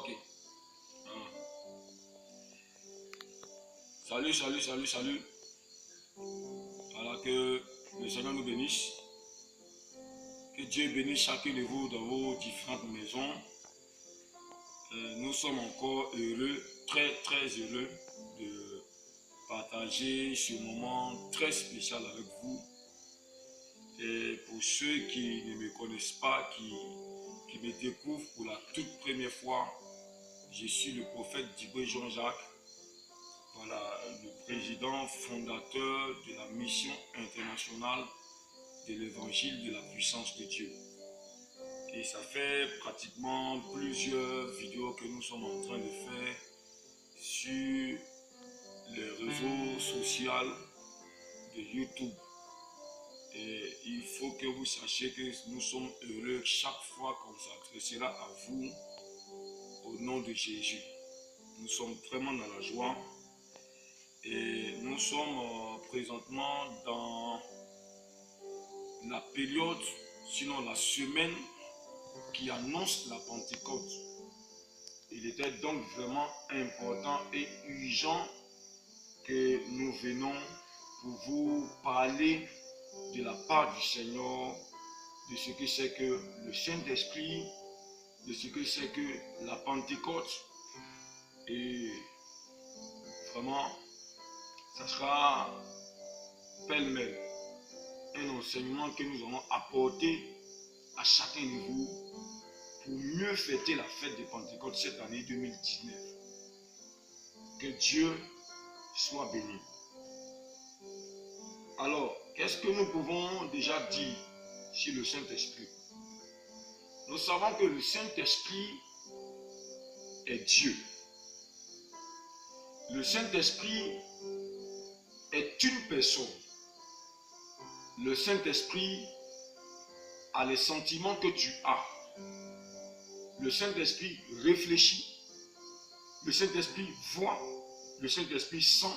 Ok. Ah. Salut, salut, salut, salut. Alors que le Seigneur nous bénisse. Que Dieu bénisse chacun de vous dans vos différentes maisons. Nous sommes encore heureux, très très heureux de partager ce moment très spécial avec vous. Et pour ceux qui ne me connaissent pas, qui me découvrent pour la toute première fois, je suis le prophète Diboué Jean-Jacques. Voilà, le président fondateur de la mission internationale de l'évangile de la puissance de Dieu. Et ça fait pratiquement plusieurs vidéos que nous sommes en train de faire sur les réseaux sociaux de YouTube. Et il faut que vous sachiez que nous sommes heureux chaque fois qu'on s'adressera à vous au nom de Jésus. Nous sommes vraiment dans la joie. Et nous sommes présentement dans la période, sinon la semaine qui annonce la Pentecôte. Il était donc vraiment important et urgent que nous venons pour vous parler de la part du Seigneur, de ce que c'est que le Saint-Esprit, de ce que c'est que la Pentecôte. Et vraiment, ça sera pêle-mêle un enseignement que nous allons apporter à chacun de vous pour mieux fêter la fête de Pentecôte cette année 2019. Que Dieu soit béni. Alors, qu'est-ce que nous pouvons déjà dire sur le Saint-Esprit? Nous savons que le Saint-Esprit est Dieu. Le Saint-Esprit est une personne. Le Saint-Esprit a les sentiments que tu as. Le Saint-Esprit réfléchit. Le Saint-Esprit voit. Le Saint-Esprit sent.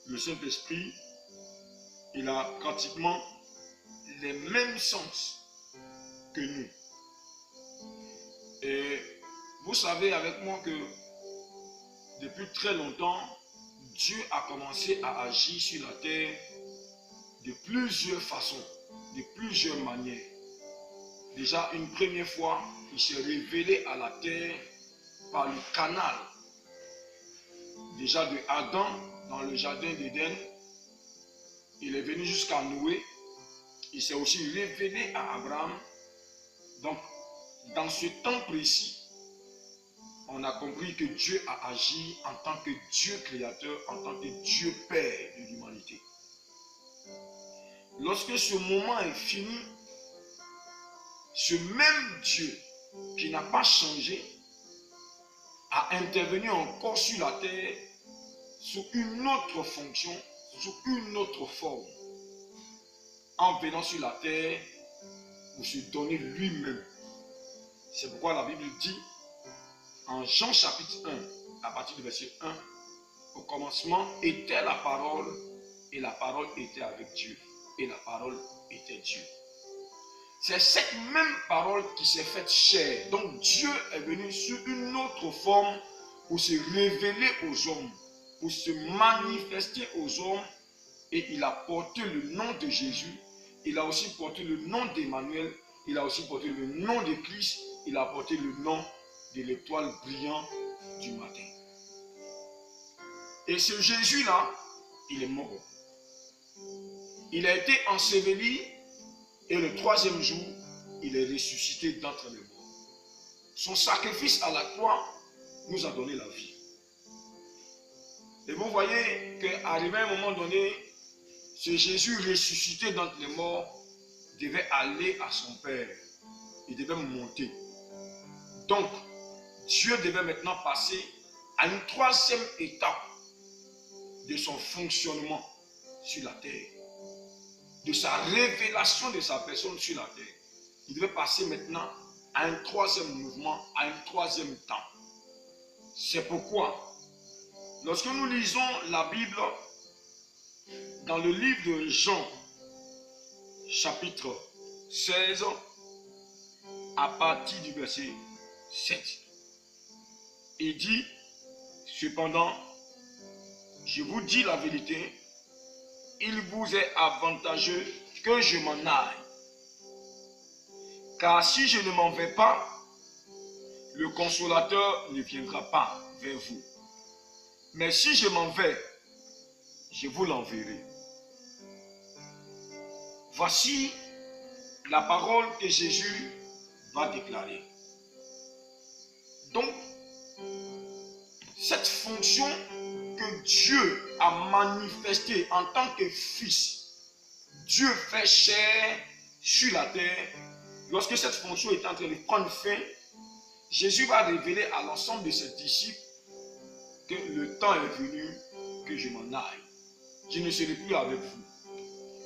Le Saint-Esprit, il a pratiquement les mêmes sens que nous. Et vous savez avec moi que depuis très longtemps, Dieu a commencé à agir sur la terre de plusieurs façons, de plusieurs manières. Déjà une première fois, il s'est révélé à la terre par le canal. Déjà de Adam dans le jardin d'Éden, il est venu jusqu'à Noé. Il s'est aussi révélé à Abraham. Donc, dans ce temps précis, on a compris que Dieu a agi en tant que Dieu créateur, en tant que Dieu Père de l'humanité. Lorsque ce moment est fini, ce même Dieu qui n'a pas changé a intervenu encore sur la terre sous une autre fonction, sous une autre forme, en venant sur la terre pour se donner lui-même. C'est pourquoi la Bible dit en Jean chapitre 1, à partir du verset 1, au commencement était la parole, et la parole était avec Dieu, et la parole était Dieu. C'est cette même parole qui s'est faite chair. Donc Dieu est venu sur une autre forme pour se révéler aux hommes, pour se manifester aux hommes, et il a porté le nom de Jésus, il a aussi porté le nom d'Emmanuel, il a aussi porté le nom de Christ, il a porté le nom de l'étoile brillante du matin. Et ce Jésus-là, il est mort. Il a été enseveli et le troisième jour, il est ressuscité d'entre les morts. Son sacrifice à la croix nous a donné la vie. Et vous voyez qu'arrivé à un moment donné, ce Jésus ressuscité d'entre les morts devait aller à son Père. Il devait monter. Donc, Dieu devait maintenant passer à une troisième étape de son fonctionnement sur la terre, de sa révélation de sa personne sur la terre. Il devait passer maintenant à un troisième mouvement, à un troisième temps. C'est pourquoi, lorsque nous lisons la Bible dans le livre de Jean, chapitre 16, à partir du verset 7, Il dit, cependant, je vous dis la vérité, il vous est avantageux que je m'en aille. Car si je ne m'en vais pas, le consolateur ne viendra pas vers vous. Mais si je m'en vais, je vous l'enverrai. Voici la parole que Jésus va déclarer. Donc, cette fonction que Dieu a manifestée en tant que Fils, Dieu fait chair sur la terre. Lorsque cette fonction est en train de prendre fin, Jésus va révéler à l'ensemble de ses disciples que le temps est venu que je m'en aille. Je ne serai plus avec vous.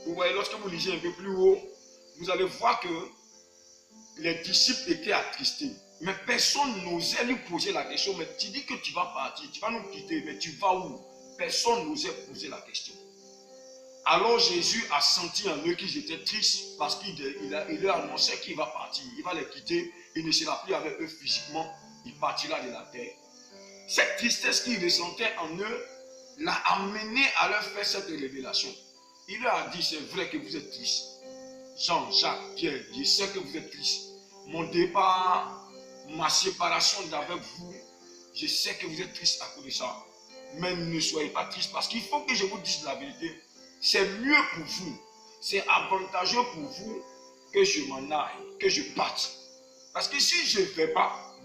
Vous voyez, lorsque vous lisez un peu plus haut, vous allez voir que les disciples étaient attristés. Mais personne n'osait lui poser la question. Mais tu dis que tu vas partir, tu vas nous quitter, mais tu vas où? Personne n'osait poser la question. Alors Jésus a senti en eux qu'ils étaient tristes parce qu'il leur annonçait qu'il va partir. Il va les quitter, il ne sera plus avec eux physiquement, il partira de la terre. Cette tristesse qu'ils ressentaient en eux l'a amené à leur faire cette révélation. Il leur a dit, c'est vrai que vous êtes tristes. Jean, Jacques, Pierre, je sais que vous êtes tristes. Mon départ, ma séparation d'avec vous, je sais que vous êtes tristes à cause de ça. Mais ne soyez pas tristes parce qu'il faut que je vous dise la vérité. C'est mieux pour vous, c'est avantageux pour vous que je m'en aille, que je parte. Parce que si je ne vais pas,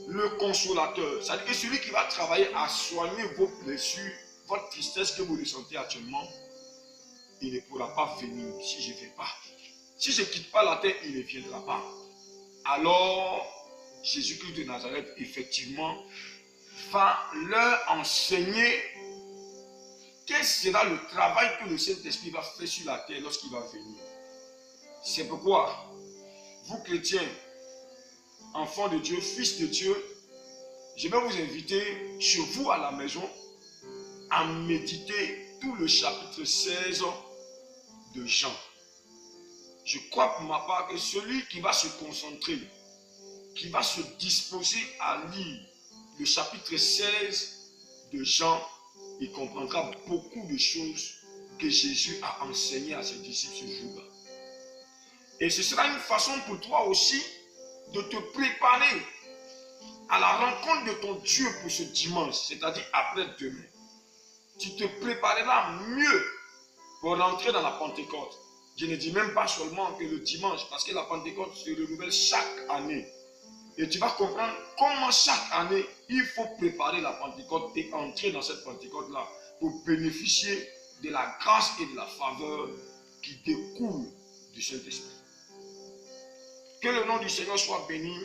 le consolateur, c'est-à-dire que celui qui va travailler à soigner vos blessures, votre tristesse que vous ressentez actuellement, il ne pourra pas venir si je ne vais pas. Si je ne quitte pas la terre, il ne viendra pas. Alors, Jésus-Christ de Nazareth, effectivement, va leur enseigner quel sera le travail que le Saint-Esprit va faire sur la terre lorsqu'il va venir. C'est pourquoi, vous chrétiens, enfants de Dieu, fils de Dieu, je vais vous inviter chez vous à la maison à méditer tout le chapitre 16 de Jean. Je crois pour ma part que celui qui va se concentrer, qui va se disposer à lire le chapitre 16 de Jean, il comprendra beaucoup de choses que Jésus a enseignées à ses disciples ce jour-là. Et ce sera une façon pour toi aussi de te préparer à la rencontre de ton Dieu pour ce dimanche, c'est-à-dire après-demain. Tu te prépareras mieux pour rentrer dans la Pentecôte. Je ne dis même pas seulement que le dimanche, parce que la Pentecôte se renouvelle chaque année. Et tu vas comprendre comment chaque année, il faut préparer la Pentecôte et entrer dans cette Pentecôte-là pour bénéficier de la grâce et de la faveur qui découlent du Saint-Esprit. Que le nom du Seigneur soit béni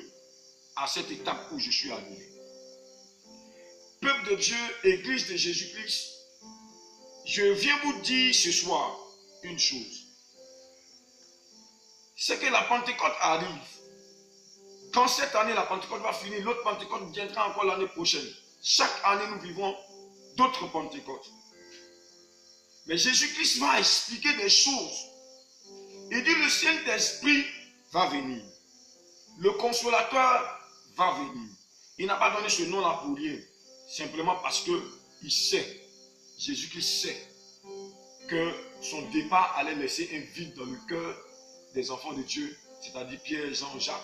à cette étape où je suis arrivé. Peuple de Dieu, Église de Jésus-Christ, je viens vous dire ce soir une chose. C'est que la Pentecôte arrive. Quand cette année, la Pentecôte va finir, l'autre Pentecôte viendra encore l'année prochaine. Chaque année, nous vivons d'autres Pentecôtes. Mais Jésus-Christ va expliquer des choses. Il dit, le Saint-Esprit va venir. Le Consolateur va venir. Il n'a pas donné ce nom-là pour rien. Simplement parce qu'il sait, Jésus-Christ sait, que son départ allait laisser un vide dans le cœur des enfants de Dieu, c'est-à-dire Pierre, Jean, Jacques.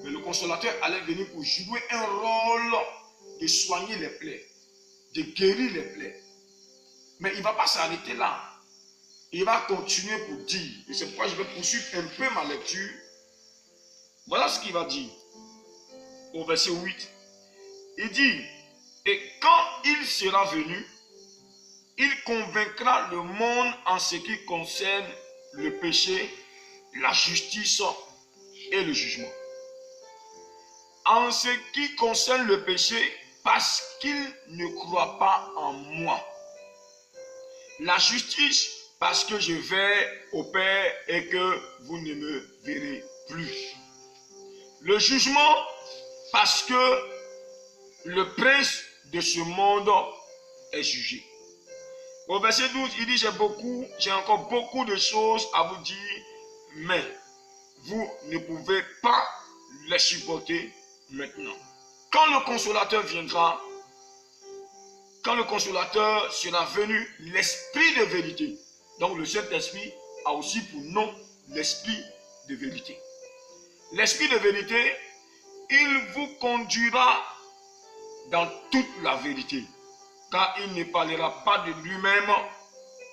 Mais le Consolateur allait venir pour jouer un rôle de soigner les plaies, de guérir les plaies. Mais il ne va pas s'arrêter là. Il va continuer pour dire, et c'est pourquoi je vais poursuivre un peu ma lecture. Voilà ce qu'il va dire au verset 8. Il dit, et quand il sera venu, il convaincra le monde en ce qui concerne le péché, la justice et le jugement. En ce qui concerne le péché, parce qu'il ne croit pas en moi. La justice, parce que je vais au Père et que vous ne me verrez plus. Le jugement, parce que le prince de ce monde est jugé. Au verset 12, il dit, j'ai encore beaucoup de choses à vous dire, mais vous ne pouvez pas les supporter maintenant. Quand le consolateur viendra, quand le consolateur sera venu, l'esprit de vérité. Donc le Saint-Esprit a aussi pour nom l'esprit de vérité. L'esprit de vérité, il vous conduira dans toute la vérité. Car il ne parlera pas de lui-même,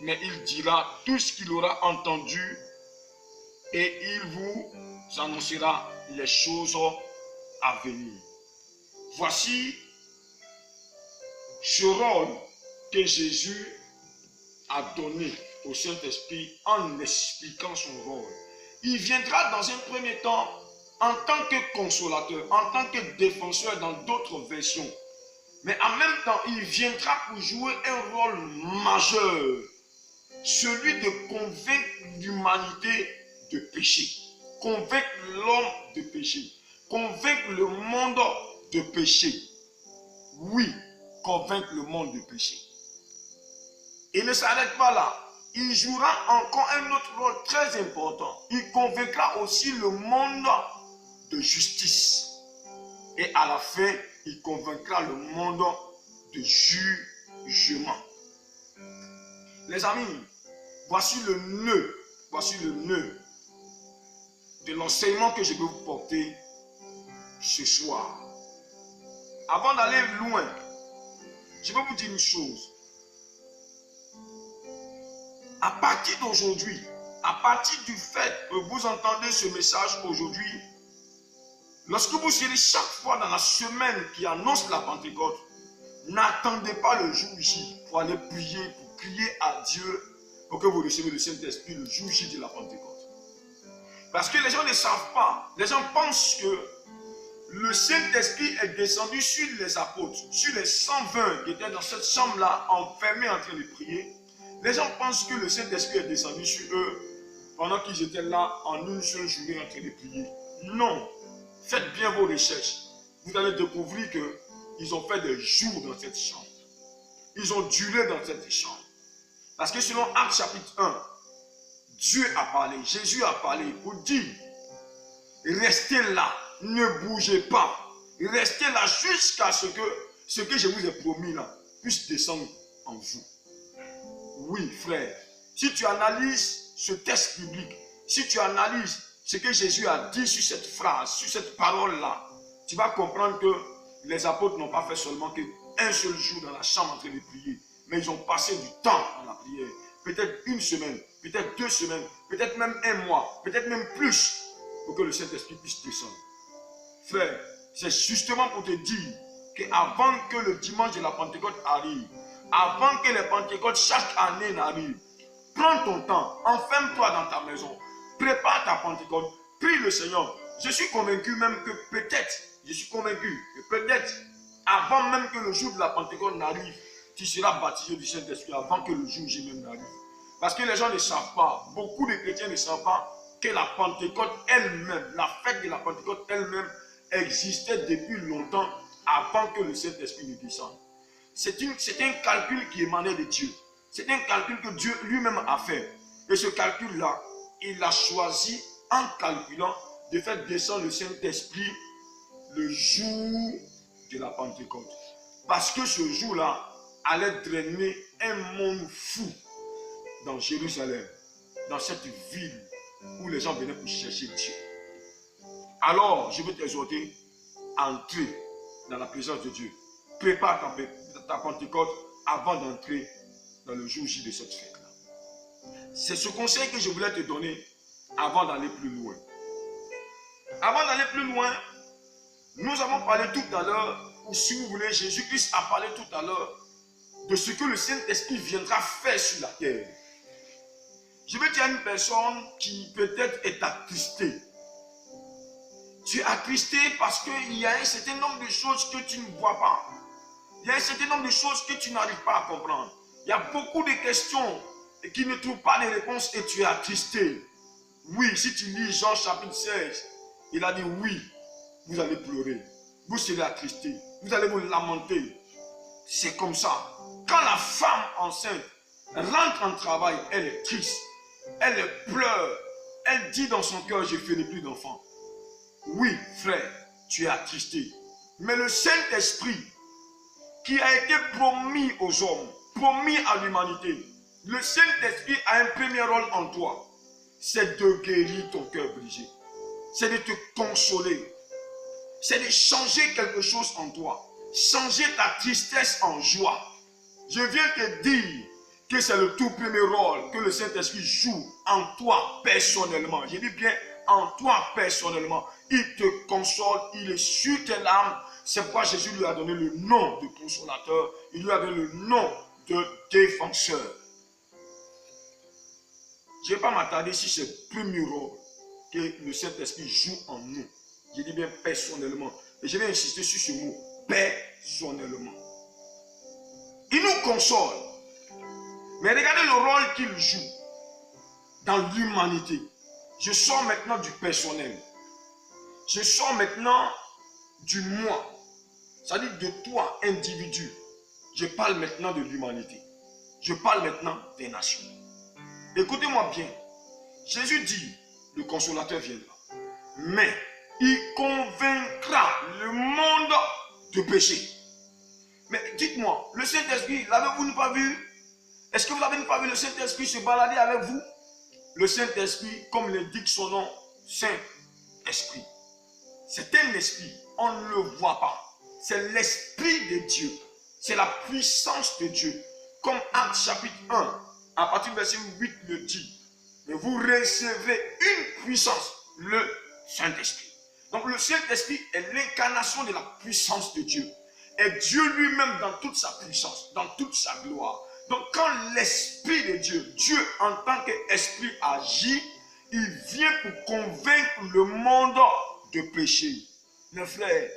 mais il dira tout ce qu'il aura entendu et il vous annoncera les choses à venir. Voici ce rôle que Jésus a donné au Saint-Esprit en expliquant son rôle. Il viendra dans un premier temps en tant que consolateur, en tant que défenseur dans d'autres versions. Mais en même temps, il viendra pour jouer un rôle majeur, celui de convaincre l'humanité de péché, convaincre l'homme de péché, convaincre le monde de péché. Oui, convaincre le monde de péché. Il ne s'arrête pas là. Il jouera encore un autre rôle très important. Il convaincra aussi le monde de justice. Et à la fin, il convaincra le monde de jugement. Les amis, voici le nœud de l'enseignement que je vais vous porter ce soir. Avant d'aller loin, je vais vous dire une chose. À partir d'aujourd'hui, à partir du fait que vous entendez ce message aujourd'hui, lorsque vous serez chaque fois dans la semaine qui annonce la Pentecôte, n'attendez pas le jour J pour aller prier, pour crier à Dieu pour que vous recevez le Saint-Esprit le jour J de la Pentecôte. Parce que les gens ne savent pas, les gens pensent que le Saint-Esprit est descendu sur les apôtres, sur les 120 qui étaient dans cette chambre-là, enfermés en train de prier. Les gens pensent que le Saint-Esprit est descendu sur eux pendant qu'ils étaient là en une seule journée en train de prier. Non. Faites bien vos recherches. Vous allez découvrir qu'ils ont fait des jours dans cette chambre. Ils ont duré dans cette chambre. Parce que selon Actes chapitre 1, Dieu a parlé, Jésus a parlé pour dire, restez là, ne bougez pas. Restez là jusqu'à ce que je vous ai promis là puisse descendre en vous. Oui, frère, si tu analyses ce texte biblique, si tu analyses ce que Jésus a dit sur cette phrase, sur cette parole-là, tu vas comprendre que les apôtres n'ont pas fait seulement qu'un seul jour dans la chambre en train de prier, mais ils ont passé du temps dans la prière. Peut-être une semaine, peut-être 2 semaines, peut-être même 1 mois, peut-être même plus, pour que le Saint-Esprit puisse descendre. Frère, c'est justement pour te dire qu'avant que le dimanche de la Pentecôte arrive, avant que les Pentecôtes chaque année n'arrivent, prends ton temps, enferme-toi dans ta maison, prépare ta Pentecôte, prie le Seigneur. Je suis convaincu même que peut-être, avant même que le jour de la Pentecôte n'arrive, tu seras baptisé du Saint-Esprit avant que le jour J même n'arrive. Parce que les gens ne savent pas, beaucoup de chrétiens ne savent pas que la Pentecôte elle-même, la fête de la Pentecôte elle-même existait depuis longtemps avant que le Saint-Esprit ne descende. C'est un calcul qui émanait de Dieu. C'est un calcul que Dieu lui-même a fait. Et ce calcul-là, il a choisi en calculant de faire descendre le Saint-Esprit le jour de la Pentecôte. Parce que ce jour-là allait drainer un monde fou dans Jérusalem, dans cette ville où les gens venaient pour chercher Dieu. Alors, je veux t'exhorter à entrer dans la présence de Dieu. Prépare ta Pentecôte avant d'entrer dans le jour J de cette fête-là. C'est ce conseil que je voulais te donner avant d'aller plus loin. Avant d'aller plus loin, nous avons parlé tout à l'heure, ou si vous voulez, Jésus-Christ a parlé tout à l'heure de ce que le Saint-Esprit viendra faire sur la terre. Je veux dire à une personne qui peut-être est attristée. Tu es attristé parce qu'il y a un certain nombre de choses que tu ne vois pas. Il y a un certain nombre de choses que tu n'arrives pas à comprendre. Il y a beaucoup de questions qui ne trouvent pas de réponses et tu es attristé. Oui, si tu lis Jean chapitre 16, il a dit oui, vous allez pleurer, vous serez attristé, vous allez vous lamenter. C'est comme ça. Quand la femme enceinte rentre en travail, elle est triste, elle pleure, elle dit dans son cœur, je ne ferai plus d'enfants. Oui, frère, tu es attristé. Mais le Saint-Esprit qui a été promis aux hommes, promis à l'humanité, le Saint-Esprit a un premier rôle en toi. C'est de guérir ton cœur brisé. C'est de te consoler. C'est de changer quelque chose en toi. Changer ta tristesse en joie. Je viens te dire que c'est le tout premier rôle que le Saint-Esprit joue en toi personnellement. Je dis bien en toi personnellement. Il te console, il est sur tes larmes. C'est pourquoi Jésus lui a donné le nom de consolateur. Il lui a donné le nom de défenseur. Je ne vais pas m'attarder sur ce premier rôle que le Saint-Esprit joue en nous. Je dis bien personnellement. Et je vais insister sur ce mot, personnellement. Il nous console. Mais regardez le rôle qu'il joue dans l'humanité. Je sors maintenant du personnel. Je sors maintenant du moi. C'est-à-dire de toi, individu. Je parle maintenant de l'humanité. Je parle maintenant des nations. Écoutez-moi bien. Jésus dit, le consolateur viendra. Mais il convaincra le monde de péché. Mais dites-moi, le Saint-Esprit, l'avez-vous pas vu? Est-ce que vous n'avez pas vu le Saint-Esprit se balader avec vous? Le Saint-Esprit, comme l'indique son nom, Saint-Esprit. C'est un esprit, on ne le voit pas. C'est l'Esprit de Dieu. C'est la puissance de Dieu. Comme Actes chapitre 1, à partir du verset 8 le dit. Et vous recevrez une puissance, le Saint-Esprit. Donc le Saint-Esprit est l'incarnation de la puissance de Dieu. Et Dieu lui-même dans toute sa puissance, dans toute sa gloire. Donc quand l'Esprit de Dieu, Dieu en tant qu'Esprit agit, il vient pour convaincre le monde de péché. Mes frères,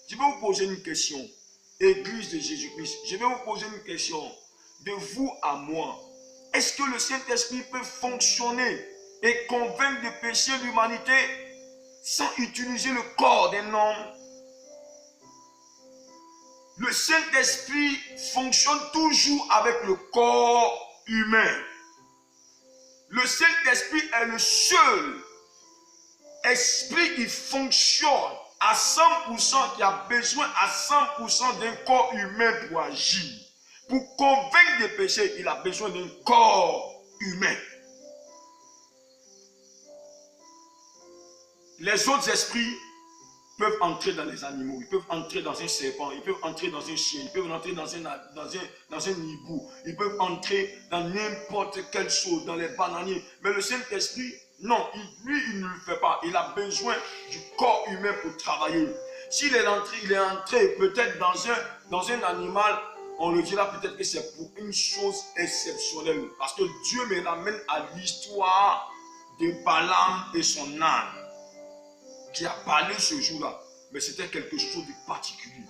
je vais vous poser une question. Église de Jésus-Christ, je vais vous poser une question. De vous à moi, est-ce que le Saint-Esprit peut fonctionner et convaincre de péché l'humanité sans utiliser le corps d'un homme? Le Saint-Esprit fonctionne toujours avec le corps humain. Le Saint-Esprit est le seul esprit qui fonctionne à 100%, qui a besoin à 100% d'un corps humain pour agir. Pour convaincre des péchés, il a besoin d'un corps humain. Les autres esprits peuvent entrer dans les animaux, ils peuvent entrer dans un serpent, ils peuvent entrer dans un chien, ils peuvent entrer dans un hibou, ils peuvent entrer dans n'importe quelle chose, dans les bananiers. Mais le Saint-Esprit, non, lui, il ne le fait pas. Il a besoin du corps humain pour travailler. S'il est entré, il est entré peut-être dans un animal, on le dira peut-être que c'est pour une chose exceptionnelle. Parce que Dieu me ramène à l'histoire de Balaam et son âne qui a parlé ce jour-là. Mais c'était quelque chose de particulier.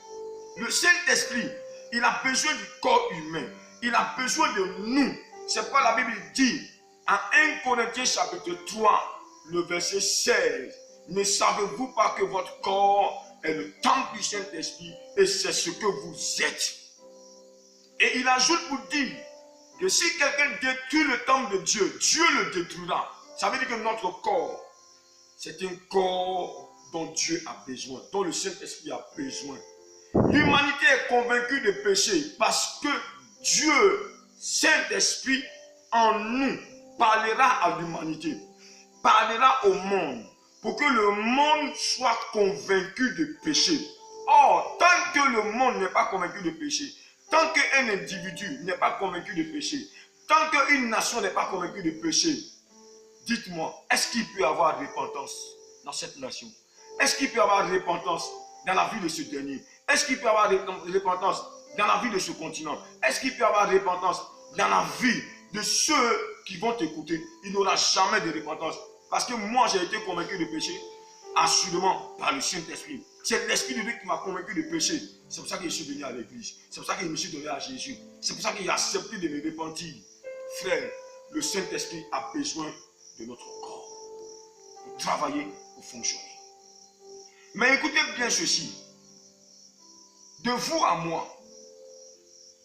Le Saint-Esprit, il a besoin du corps humain. Il a besoin de nous. C'est pourquoi la Bible dit en 1 Corinthiens chapitre 3, le verset 16. Ne savez-vous pas que votre corps est le temple du Saint-Esprit et c'est ce que vous êtes? Et il ajoute pour dire que si quelqu'un détruit le temple de Dieu, Dieu le détruira. Ça veut dire que notre corps, c'est un corps dont Dieu a besoin, dont le Saint-Esprit a besoin. L'humanité est convaincue de péché parce que Dieu, Saint-Esprit, en nous, parlera à l'humanité, parlera au monde, pour que le monde soit convaincu de péché. Or, tant que le monde n'est pas convaincu de péché, tant qu'un individu n'est pas convaincu de péché, tant qu'une nation n'est pas convaincue de péché, dites-moi, est-ce qu'il peut y avoir repentance dans cette nation? Est-ce qu'il peut y avoir repentance dans la vie de ce dernier? Est-ce qu'il peut y avoir repentance dans la vie de ce continent? Est-ce qu'il peut y avoir repentance dans la vie de ceux qui vont t'écouter? Il n'y aura jamais de repentance. Parce que moi, j'ai été convaincu de péché, assurément par le Saint-Esprit. C'est l'Esprit de Dieu qui m'a convaincu de péché. C'est pour ça que je suis venu à l'église. C'est pour ça que je me suis donné à Jésus. C'est pour ça qu'il a accepté de me repentir. Frère, le Saint-Esprit a besoin de notre corps pour travailler, pour fonctionner. Mais écoutez bien ceci. De vous à moi,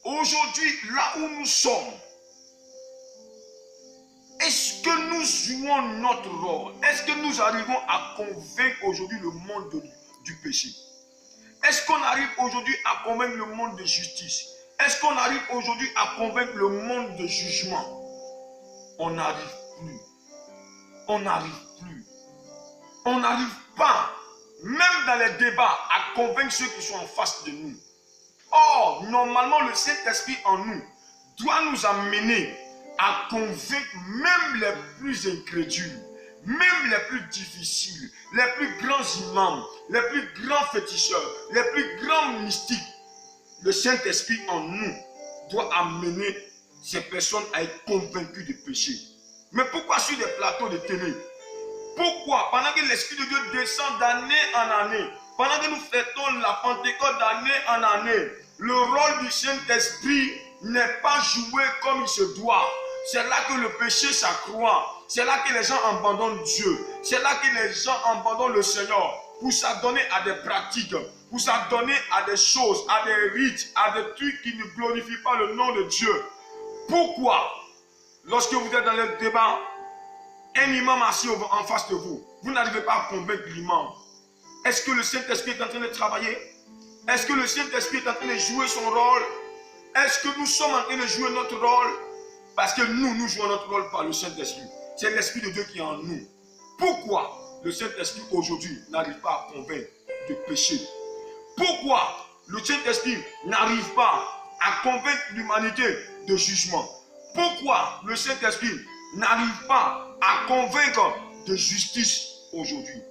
aujourd'hui, là où nous sommes, est-ce que nous jouons notre rôle? Est-ce que nous arrivons à convaincre aujourd'hui le monde du péché? Est-ce qu'on arrive aujourd'hui à convaincre le monde de justice? Est-ce qu'on arrive aujourd'hui à convaincre le monde de jugement? On n'arrive plus. On n'arrive plus. On n'arrive pas, même dans les débats, à convaincre ceux qui sont en face de nous. Or, normalement, le Saint-Esprit en nous doit nous amener à convaincre même les plus incrédules, même les plus difficiles, les plus grands imams, les plus grands féticheurs, les plus grands mystiques. Le Saint-Esprit en nous doit amener ces personnes à être convaincues de péché. Mais pourquoi sur des plateaux de télé? Pourquoi pendant que l'Esprit de Dieu descend d'année en année, pendant que nous fêtons la Pentecôte d'année en année, le rôle du Saint-Esprit n'est pas joué comme il se doit. C'est là que le péché s'accroît. C'est là que les gens abandonnent Dieu. C'est là que les gens abandonnent le Seigneur pour s'adonner à des pratiques, pour s'adonner à des choses, à des rites, à des trucs qui ne glorifient pas le nom de Dieu. Pourquoi? Lorsque vous êtes dans le débat, un imam assis en face de vous, vous n'arrivez pas à convaincre l'imam. Est-ce que le Saint-Esprit est en train de travailler? Est-ce que le Saint-Esprit est en train de jouer son rôle? Est-ce que nous sommes en train de jouer notre rôle? Parce que nous jouons notre rôle par le Saint-Esprit. C'est l'Esprit de Dieu qui est en nous. Pourquoi le Saint-Esprit aujourd'hui n'arrive pas à convaincre de péché? Pourquoi le Saint-Esprit n'arrive pas à convaincre l'humanité de jugement? Pourquoi le Saint-Esprit n'arrive pas à convaincre de justice aujourd'hui?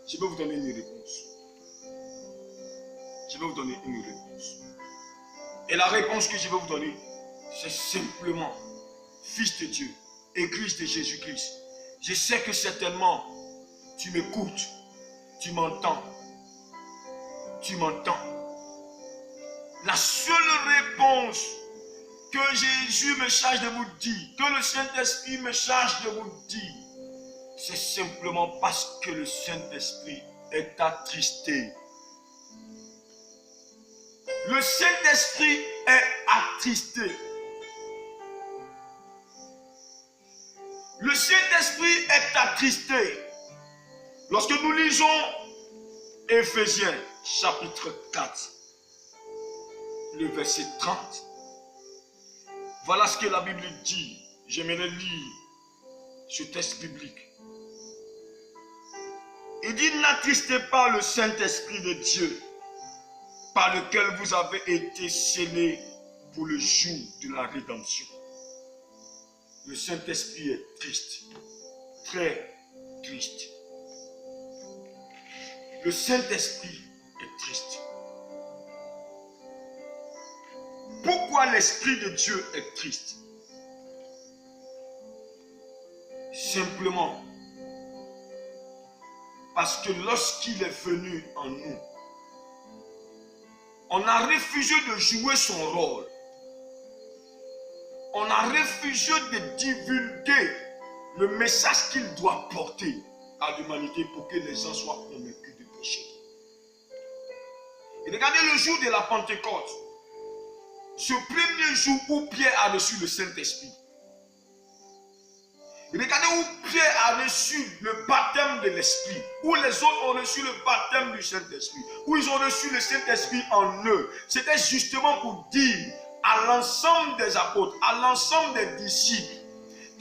Je vais vous donner une réponse. Je vais vous donner une réponse. Et la réponse que je vais vous donner, c'est simplement, Fils de Dieu, Église de Jésus-Christ, je sais que certainement, tu m'écoutes, tu m'entends. Tu m'entends. La seule réponse que Jésus me charge de vous dire, que le Saint-Esprit me charge de vous dire, c'est simplement parce que le Saint-Esprit est attristé. Le Saint-Esprit est attristé. Le Saint-Esprit est attristé. Lorsque nous lisons Éphésiens chapitre 4, le verset 30, voilà ce que la Bible dit. J'aimerais lire ce texte biblique. Il dit: n'attristez pas le Saint-Esprit de Dieu, par lequel vous avez été scellés pour le jour de la rédemption. Le Saint-Esprit est triste, très triste. Le Saint-Esprit est triste. Pourquoi l'Esprit de Dieu est triste? Simplement parce que lorsqu'il est venu en nous, on a refusé de jouer son rôle. On a refusé de divulguer le message qu'il doit porter à l'humanité pour que les gens soient convaincus du péché. Et regardez le jour de la Pentecôte, ce premier jour où Pierre a reçu le Saint-Esprit. Regardez où Pierre a reçu le baptême de l'Esprit, où les autres ont reçu le baptême du Saint-Esprit, où ils ont reçu le Saint-Esprit en eux. C'était justement pour dire à l'ensemble des apôtres, à l'ensemble des disciples,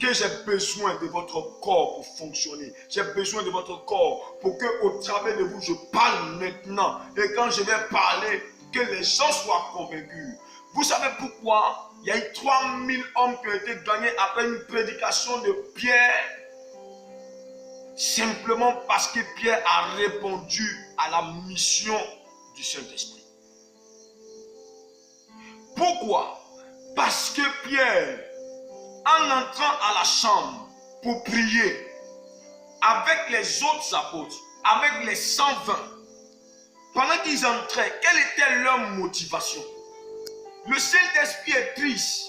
que j'ai besoin de votre corps pour fonctionner. J'ai besoin de votre corps pour que au travers de vous, je parle maintenant. Et quand je vais parler, que les gens soient convaincus. Vous savez pourquoi il y a eu 3000 hommes qui ont été gagnés après une prédication de Pierre? Simplement parce que Pierre a répondu à la mission du Saint-Esprit. Pourquoi? Parce que Pierre, en entrant à la chambre pour prier avec les autres apôtres, avec les 120, pendant qu'ils entraient, quelle était leur motivation? Le Saint-Esprit est triste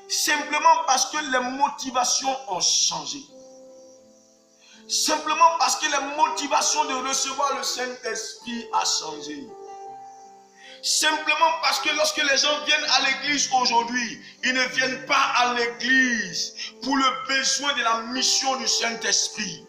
simplement parce que les motivations ont changé. Simplement parce que les motivations de recevoir le Saint-Esprit a changé. Simplement parce que lorsque les gens viennent à l'église aujourd'hui, ils ne viennent pas à l'église pour le besoin de la mission du Saint-Esprit.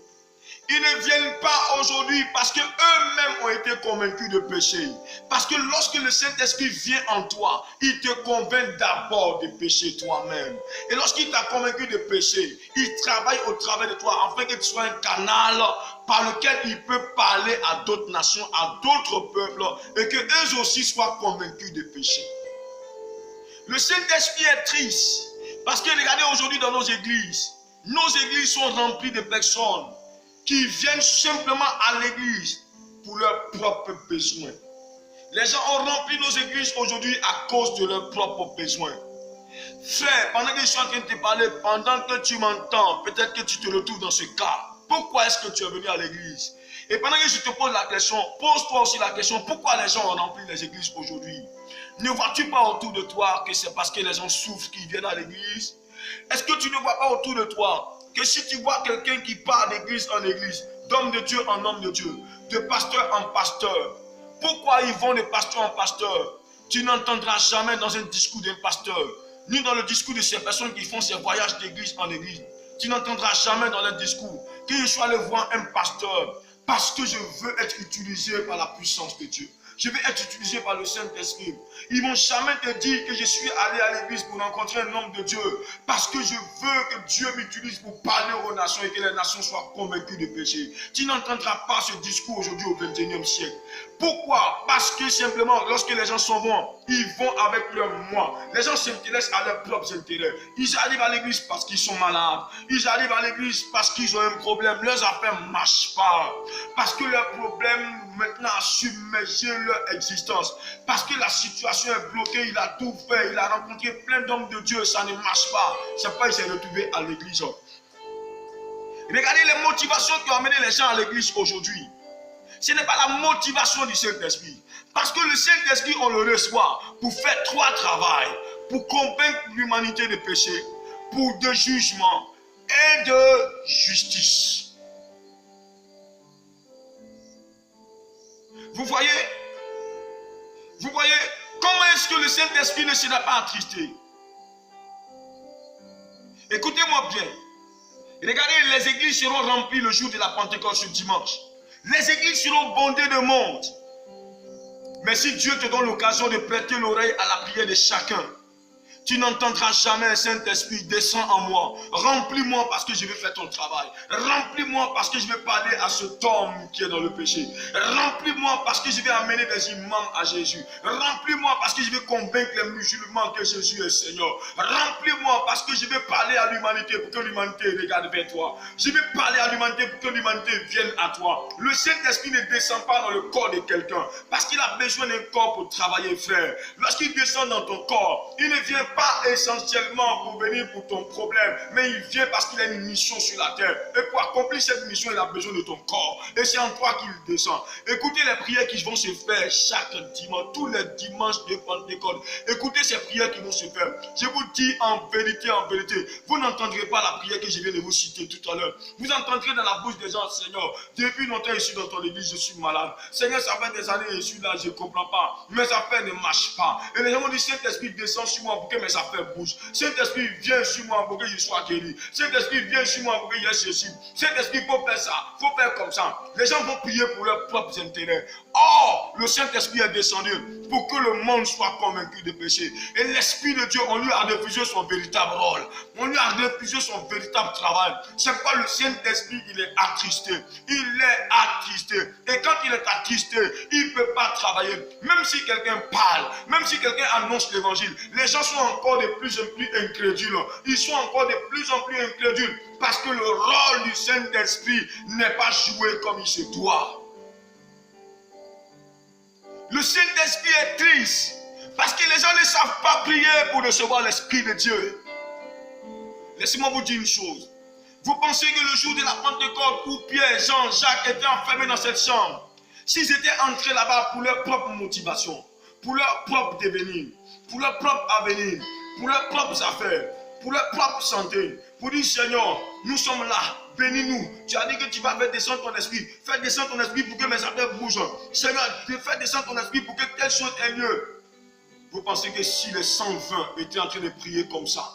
Ils ne viennent pas aujourd'hui parce qu'eux-mêmes ont été convaincus de péché. Parce que lorsque le Saint-Esprit vient en toi, il te convainc d'abord de pécher toi-même. Et lorsqu'il t'a convaincu de péché, il travaille au travers de toi afin que tu sois un canal par lequel il peut parler à d'autres nations, à d'autres peuples, et qu'eux aussi soient convaincus de péché. Le Saint-Esprit est triste parce que regardez aujourd'hui dans nos églises sont remplies de personnes qui viennent simplement à l'église pour leurs propres besoins. Les gens ont rempli nos églises aujourd'hui à cause de leurs propres besoins. Frère, pendant que je suis en train de te parler, pendant que tu m'entends, peut-être que tu te retrouves dans ce cas. Pourquoi est-ce que tu es venu à l'église? Et pendant que je te pose la question, pose-toi aussi la question, pourquoi les gens ont rempli les églises aujourd'hui? Ne vois-tu pas autour de toi que c'est parce que les gens souffrent qu'ils viennent à l'église? Est-ce que tu ne vois pas autour de toi que si tu vois quelqu'un qui part d'église en église, d'homme de Dieu en homme de Dieu, de pasteur en pasteur, pourquoi ils vont de pasteur en pasteur? Tu n'entendras jamais dans un discours d'un pasteur, ni dans le discours de ces personnes qui font ces voyages d'église en église. Tu n'entendras jamais dans leur discours qu'il soit aller voir un pasteur parce que je veux être utilisé par la puissance de Dieu. Je vais être utilisé par le Saint-Esprit. Ils ne vont jamais te dire que je suis allé à l'église pour rencontrer un homme de Dieu. Parce que je veux que Dieu m'utilise pour parler aux nations et que les nations soient convaincues de péché. Tu n'entendras pas ce discours aujourd'hui au XXIe siècle. Pourquoi? Parce que simplement, lorsque les gens s'en vont, ils vont avec leur moi. Les gens s'intéressent à leurs propres intérêts. Ils arrivent à l'église parce qu'ils sont malades. Ils arrivent à l'église parce qu'ils ont un problème. Leurs affaires ne marchent pas. Parce que leurs problèmes maintenant a submergé leur existence. Parce que la situation est bloquée, il a tout fait, il a rencontré plein d'hommes de Dieu, ça ne marche pas. C'est pourquoi il s'est retrouvé à l'église. Regardez les motivations qui ont amené les gens à l'église aujourd'hui. Ce n'est pas la motivation du Saint-Esprit. Parce que le Saint-Esprit, on le reçoit pour faire trois travaux. Pour convaincre l'humanité de péché, pour de jugement et de justice. Vous voyez comment est-ce que le Saint-Esprit ne sera pas attristé? Écoutez-moi bien. Regardez, les églises seront remplies le jour de la Pentecôte ce dimanche. Les églises seront bondées de monde. Mais si Dieu te donne l'occasion de prêter l'oreille à la prière de chacun, tu n'entendras jamais un Saint-Esprit descend en moi. Remplis-moi parce que je vais faire ton travail. Remplis-moi parce que je vais parler à cet homme qui est dans le péché. Remplis-moi parce que je vais amener des imams à Jésus. Remplis-moi parce que je vais convaincre les musulmans que Jésus est Seigneur. Remplis-moi parce que je vais parler à l'humanité pour que l'humanité regarde vers toi. Je vais parler à l'humanité pour que l'humanité vienne à toi. Le Saint-Esprit ne descend pas dans le corps de quelqu'un parce qu'il a besoin d'un corps pour travailler, frère. Lorsqu'il descend dans ton corps, il ne vient pas essentiellement pour venir pour ton problème, mais il vient parce qu'il a une mission sur la terre. Et pour accomplir cette mission, il a besoin de ton corps. Et c'est en toi qu'il descend. Écoutez les prières qui vont se faire chaque dimanche, tous les dimanches de Pentecôte. Écoutez ces prières qui vont se faire. Je vous dis en vérité, vous n'entendrez pas la prière que je viens de vous citer tout à l'heure. Vous entendrez dans la bouche des gens, Seigneur, depuis longtemps je suis dans ton église, je suis malade. Seigneur, ça fait des années je suis là, je ne comprends pas. Mes affaires ne marchent pas. Et les gens m'ont dit, Saint-Esprit descend sur moi pour que mes affaires bougent. Saint-Esprit, viens sur moi pour que je sois guéri. Saint-Esprit, viens sur moi pour que je sois ceci. Saint-Esprit, il faut faire ça, il faut faire comme ça. Les gens vont prier pour leurs propres intérêts. Or, le Saint-Esprit est descendu pour que le monde soit convaincu de péché. Et l'Esprit de Dieu, on lui a refusé son véritable rôle. On lui a refusé son véritable travail. C'est pourquoi le Saint-Esprit, il est attristé. Il est attristé. Et quand il est attristé, il ne peut pas travailler. Même si quelqu'un parle, même si quelqu'un annonce l'évangile, les gens sont encore de plus en plus incrédules. Ils sont encore de plus en plus incrédules parce que le rôle du Saint-Esprit n'est pas joué comme il se doit. Le Saint-Esprit est triste parce que les gens ne savent pas prier pour recevoir l'Esprit de Dieu. Laissez-moi vous dire une chose. Vous pensez que le jour de la Pentecôte où Pierre, Jean, Jacques étaient enfermés dans cette chambre, s'ils étaient entrés là-bas pour leur propre motivation, pour leur propre devenir, pour leur propre avenir, pour leurs propres affaires, pour leur propre santé, pour dire Seigneur, nous sommes là, bénis-nous. Tu as dit que tu vas faire descendre ton esprit. Fais descendre ton esprit pour que mes affaires bougent. Seigneur, fais descendre ton esprit pour que telle chose ait lieu. Vous pensez que si les 120 étaient en train de prier comme ça,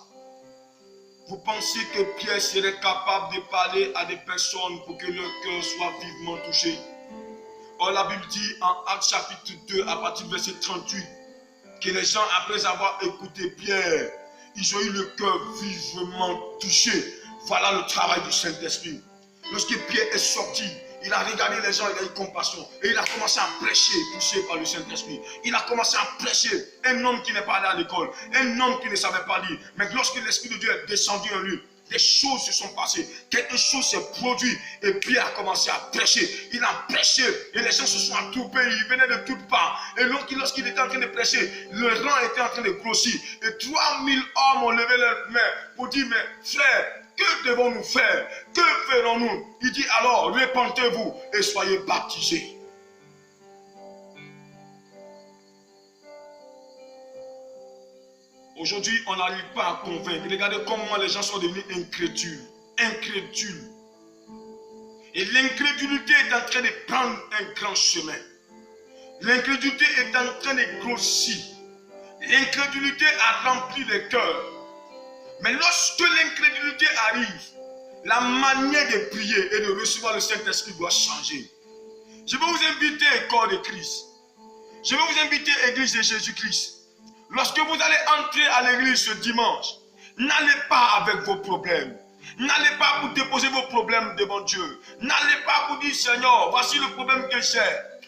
Vous pensez que Pierre serait capable de parler à des personnes pour que leur cœur soit vivement touché? Or, la Bible dit en Actes chapitre 2, à partir du verset 38, que les gens, après avoir écouté Pierre, ils ont eu le cœur vivement touché. Voilà le travail du Saint-Esprit. Lorsque Pierre est sorti, il a regardé les gens, il a eu compassion. Et il a commencé à prêcher, poussé par le Saint-Esprit. Il a commencé à prêcher. Un homme qui n'est pas allé à l'école, un homme qui ne savait pas lire. Mais lorsque l'Esprit de Dieu est descendu en lui, des choses se sont passées. Quelque chose s'est produit. Et Pierre a commencé à prêcher. Il a prêché. Et les gens se sont attroupés. Ils venaient de toutes parts. Et lorsqu'il était en train de prêcher, le rang était en train de grossir. Et 3000 hommes ont levé leurs mains pour dire, mais frère, que devons-nous faire? Que ferons-nous? Il dit alors, répentez-vous et soyez baptisés. Aujourd'hui, on n'arrive pas à convaincre. Regardez comment les gens sont devenus incrédules. Incrédules. Et l'incrédulité est en train de prendre un grand chemin. L'incrédulité est en train de grossir. L'incrédulité a rempli les cœurs. Mais lorsque l'incrédulité arrive, la manière de prier et de recevoir le Saint-Esprit doit changer. Je vais vous inviter, corps de Christ. Je vais vous inviter, Église de Jésus-Christ. Lorsque vous allez entrer à l'église ce dimanche, n'allez pas avec vos problèmes. N'allez pas pour déposer vos problèmes devant Dieu. N'allez pas pour dire, Seigneur, voici le problème que j'ai.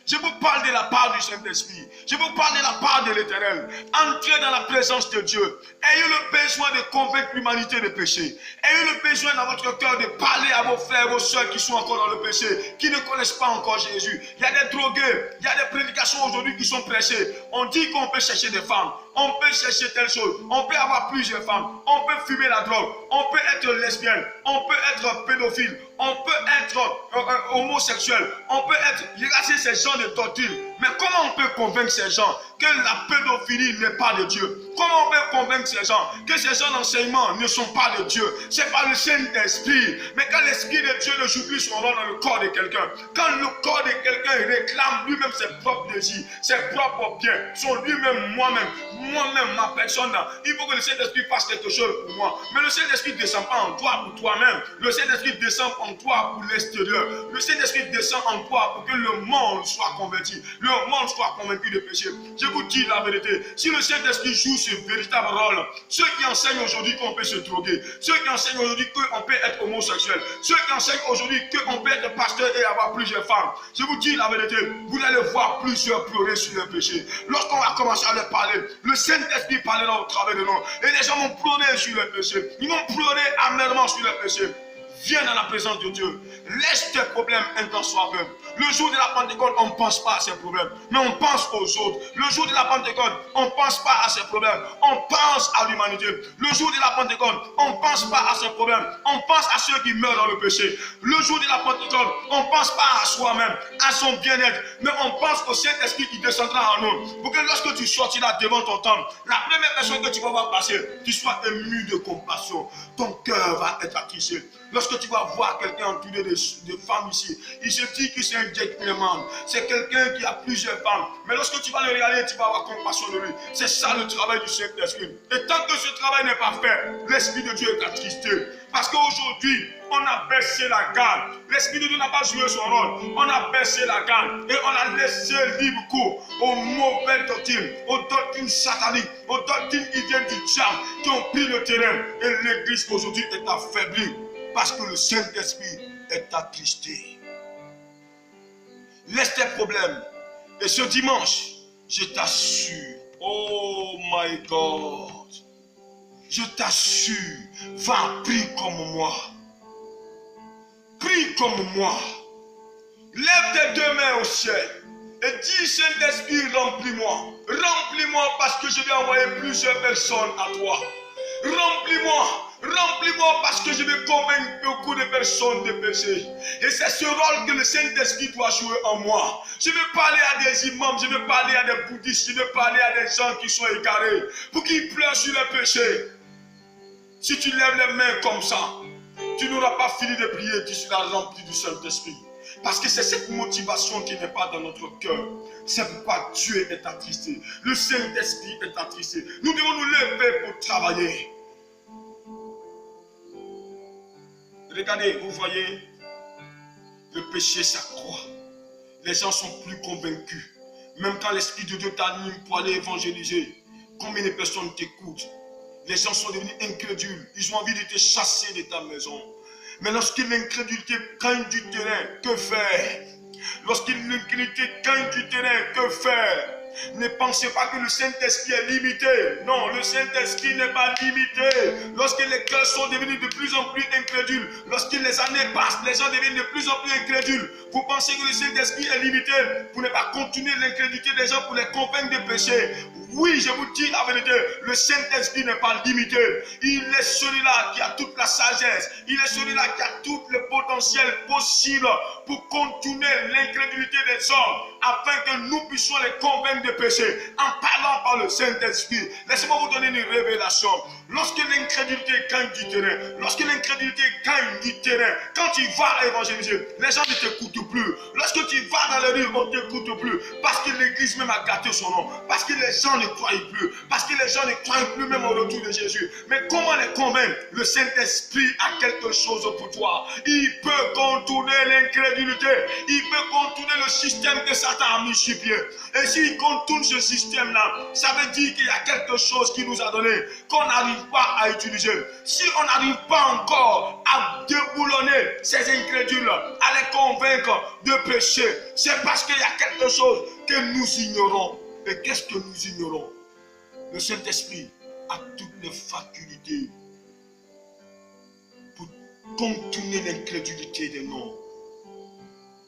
Je vous parle de la part du Saint-Esprit. Je vous parle de la part de l'Éternel. Entrez dans la présence de Dieu. Ayez le besoin de convaincre l'humanité de péché. Ayez le besoin dans votre cœur de parler à vos frères, vos soeurs qui sont encore dans le péché, qui ne connaissent pas encore Jésus. Il y a des drogués, il y a des prédications aujourd'hui qui sont prêchées. On dit qu'on peut chercher des femmes. On peut chercher telle chose. On peut avoir plusieurs femmes. On peut fumer la drogue. On peut être lesbienne. On peut être pédophile. On peut être homosexuel. On peut être... Regardez ces gens de doctrine. Mais comment on peut convaincre ces gens que la pédophilie n'est pas de Dieu? Comment on peut convaincre ces gens que ces gens d'enseignement ne sont pas de Dieu? C'est pas le Saint-Esprit. Mais quand l'Esprit de Dieu ne joue plus son rôle dans le corps de quelqu'un, quand le corps de quelqu'un réclame lui-même ses propres désirs, ses propres biens, son lui-même, moi-même, ma personne, il faut que le Saint-Esprit fasse quelque chose pour moi. Mais le Saint-Esprit ne descend pas en toi pour toi-même. Le Saint-Esprit descend en toi pour l'extérieur. Le Saint-Esprit descend en toi pour que le monde soit converti. Le monde soit convaincu de péché. Je vous dis la vérité. Si le Saint-Esprit joue ce véritable rôle, ceux qui enseignent aujourd'hui qu'on peut se droguer, ceux qui enseignent aujourd'hui qu'on peut être homosexuel, ceux qui enseignent aujourd'hui qu'on peut être pasteur et avoir plusieurs femmes, je vous dis la vérité, vous allez voir plusieurs pleurer sur le péché. Lorsqu'on va commencer à leur parler, le Saint-Esprit parlera au travers de nous. Et les gens vont pleurer sur le péché. Ils vont pleurer amèrement sur le péché. Viens dans la présence de Dieu. Laisse tes problèmes un temps soit peu. Le jour de la Pentecôte, on ne pense pas à ces problèmes, mais on pense aux autres. Le jour de la Pentecôte, on ne pense pas à ces problèmes, on pense à l'humanité. Le jour de la Pentecôte, on ne pense pas à ces problèmes, on pense à ceux qui meurent dans le péché. Le jour de la Pentecôte, on ne pense pas à soi-même, à son bien-être, mais on pense au Saint-Esprit qui descendra en nous. Pour que lorsque tu sortiras devant ton temple, la première personne que tu vas voir passer, tu sois ému de compassion. Ton cœur va être attristé. Lorsque tu vas voir quelqu'un entouré de femmes ici, il se dit que c'est un gentleman, c'est quelqu'un qui a plusieurs femmes. Mais lorsque tu vas le regarder, tu vas avoir compassion de lui. C'est ça le travail du Saint-Esprit. Et tant que ce travail n'est pas fait, l'Esprit de Dieu est attristé. Parce qu'aujourd'hui, on a baissé la garde. L'Esprit de Dieu n'a pas joué son rôle. On a baissé la garde et on a laissé libre cours aux mauvaises doctrines, aux doctrines sataniques, aux doctrines qui viennent du diable, qui ont pris le terrain. Et l'Église aujourd'hui est affaiblie parce que le Saint-Esprit est attristé. Laisse tes problèmes. Et ce dimanche, je t'assure, oh my God, je t'assure, va, prie comme moi. Prie comme moi. Lève tes deux mains au ciel et dis, Saint-Esprit, remplis-moi. Remplis-moi parce que je vais envoyer plusieurs personnes à toi. Remplis-moi. Remplis-moi parce que je vais convaincre beaucoup de personnes de péché. Et c'est ce rôle que le Saint-Esprit doit jouer en moi. Je vais parler à des imams, je vais parler à des bouddhistes, je vais parler à des gens qui sont égarés pour qu'ils pleurent sur le péché. Si tu lèves les mains comme ça, tu n'auras pas fini de prier, tu seras rempli du Saint-Esprit. Parce que c'est cette motivation qui n'est pas dans notre cœur. C'est pourquoi Dieu est attristé. Le Saint-Esprit est attristé. Nous devons nous lever pour travailler. Regardez, vous voyez, le péché s'accroît. Les gens sont plus convaincus. Même quand l'Esprit de Dieu t'anime pour aller évangéliser, combien de personnes t'écoutent? Les gens sont devenus incrédules. Ils ont envie de te chasser de ta maison. Mais lorsque l'incrédulité gagne du terrain, que faire? Lorsque l'incrédulité gagne du terrain, que faire? Ne pensez pas que le Saint-Esprit est limité. Non, le Saint-Esprit n'est pas limité. Lorsque les cœurs sont devenus de plus en plus incrédules, lorsque les années passent, les gens deviennent de plus en plus incrédules. Vous pensez que le Saint-Esprit est limité pour ne pas continuer l'incrédulité des gens, pour les convaincre de péché. Oui, je vous dis la vérité, le Saint-Esprit n'est pas limité. Il est celui-là qui a toute la sagesse. Il est celui-là qui a tout le potentiel possible pour contourner l'incrédulité des hommes, afin que nous puissions les convaincre de péché en parlant par le Saint-Esprit. Laissez-moi vous donner une révélation. Lorsque l'incrédulité gagne du terrain, quand tu vas évangéliser, les gens ne t'écoutent plus. Lorsque tu vas dans les rues, on ne t'écoute plus. Parce que l'église même a gâté son nom. Parce que les gens ne croient plus. Parce que les gens ne croient plus même au retour de Jésus. Mais comment les convaincre? Le Saint-Esprit a quelque chose pour toi. Il peut contourner l'incrédulité. Il peut contourner le système que Satan a mis sur pied. Et s'il contourne ce système-là, ça veut dire qu'il y a quelque chose qu'il nous a donné, qu'on n'arrive pas à utiliser. Si on n'arrive pas encore à déboulonner ces incrédules, à les convaincre de péché, c'est parce qu'il y a quelque chose que nous ignorons. Et qu'est-ce que nous ignorons? Le Saint-Esprit a toutes les facultés pour contourner l'incrédulité des noms.